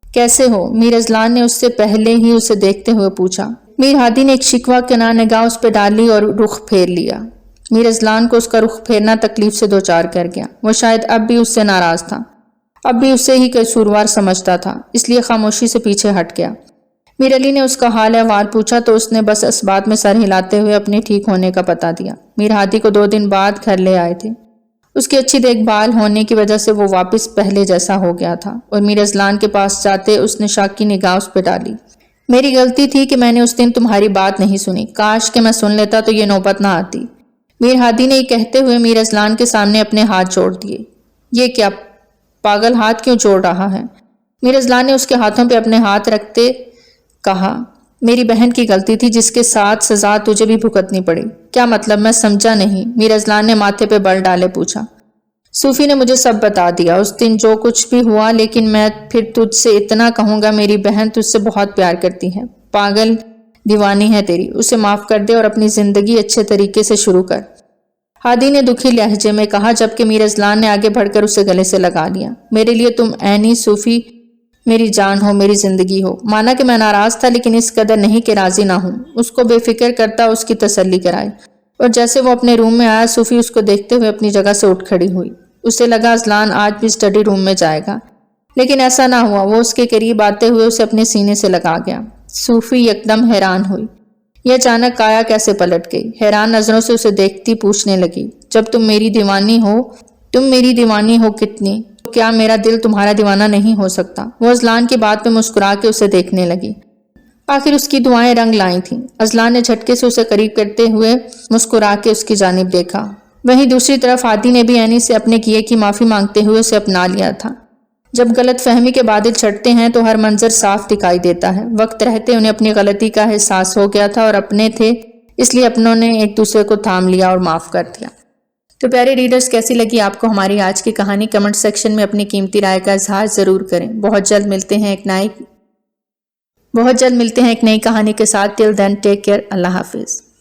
کیسے ہو؟ میر اذلان نے اس سے پہلے ہی اسے دیکھتے ہوئے پوچھا۔ میر ہادی نے ایک شکوہ کناں نگاہ اس پہ ڈالی اور رخ پھیر لیا۔ میر اذلان کو اس کا رخ پھیرنا تکلیف سے دوچار کر گیا۔ وہ شاید اب بھی اس سے ناراض تھا، اب بھی اسے ہی قصوروار سمجھتا تھا، اس لیے خاموشی سے پیچھے ہٹ گیا۔ میر علی نے اس کا حال احوال پوچھا تو اس نے بس اس بات میں سر ہلاتے ہوئے اپنے ٹھیک ہونے کا پتہ دیا۔ میر ہادی کو 2 دن بعد گھر لے آئے تھے۔ اس کی اچھی دیکھ بھال ہونے کی وجہ سے وہ واپس پہلے جیسا ہو گیا تھا، اور میر اذلان کے پاس جاتے اس نے شاک کی نگاہ اس پہ ڈالی۔ میری غلطی تھی کہ میں نے اس دن تمہاری بات نہیں سنی، کاش کہ میں سن لیتا تو یہ نوبت نہ آتی۔ میر ہادی نے یہ کہتے ہوئے میر اذلان کے سامنے اپنے ہاتھ جوڑ دیے۔ یہ کیا پاگل ہاتھ کیوں جوڑ رہا ہے؟ میر اذلان نے اس کے ہاتھوں پہ اپنے ہاتھ رکھتے کہا۔ میری بہن کی غلطی تھی جس کے ساتھ سزا تجھے بھی بھگتنی پڑی۔ کیا مطلب؟ میں سمجھا نہیں۔ میر اذلان نے ماتھے پہ بل ڈالے پوچھا۔ صوفی نے مجھے سب بتا دیا اس دن جو کچھ بھی ہوا، لیکن میں پھر تجھ سے اتنا کہوں گا، میری بہن تجھ سے بہت پیار کرتی ہے، پاگل دیوانی ہے تیری، اسے معاف کر دے اور اپنی زندگی اچھے طریقے سے شروع کر، ہادی نے دکھی لہجے میں کہا، جبکہ میر اذلان نے آگے بڑھ کر اسے گلے سے لگا لیا۔ میرے لیے تم عینی صوفی میری جان ہو، میری زندگی ہو۔ مانا کہ میں ناراض تھا، لیکن اس قدر نہیں کہ راضی نہ ہوں۔ اس کو بے فکر کرتا، اس کی تسلی کرائے، اور جیسے وہ اپنے روم میں آیا، صوفی اس کو دیکھتے ہوئے اپنی جگہ سے اٹھ کھڑی ہوئی۔ اسے لگا اذلان آج بھی اسٹڈی روم میں جائے گا، لیکن ایسا نہ ہوا۔ وہ اس کے قریب آتے ہوئے اسے اپنے سینے سے لگا گیا۔ صوفی یکدم حیران ہوئی، یہ اچانک کایا کیسے پلٹ گئی؟ حیران نظروں سے اسے دیکھتی پوچھنے لگی، جب تم میری دیوانی ہو کتنی، تو کیا میرا دل تمہارا دیوانہ نہیں ہو سکتا؟ وہ اذلان کی بات میں مسکرا کے اسے دیکھنے لگی۔ آخر اس کی دعائیں رنگ لائی تھیں۔ اذلان نے جھٹکے سے اسے قریب کرتے ہوئے مسکرا کے اس کی جانب دیکھا۔ وہیں دوسری طرف ہادی نے بھی عینی سے اپنے کیے کی معافی مانگتے ہوئے اسے اپنا لیا تھا۔ جب غلط فہمی کے بادل چھٹتے ہیں تو ہر منظر صاف دکھائی دیتا ہے۔ وقت رہتے انہیں اپنی غلطی کا احساس ہو گیا تھا اور اپنے تھے، اس لیے اپنوں نے ایک دوسرے کو تھام لیا اور معاف کر دیا۔ تو پیارے ریڈرز، کیسی لگی آپ کو ہماری آج کی کہانی؟ کمنٹ سیکشن میں اپنی قیمتی رائے کا اظہار ضرور کریں۔ بہت جلد ملتے ہیں ایک نئی کہانی کے ساتھ۔ ٹل دین ٹیک کیئر۔ اللہ حافظ۔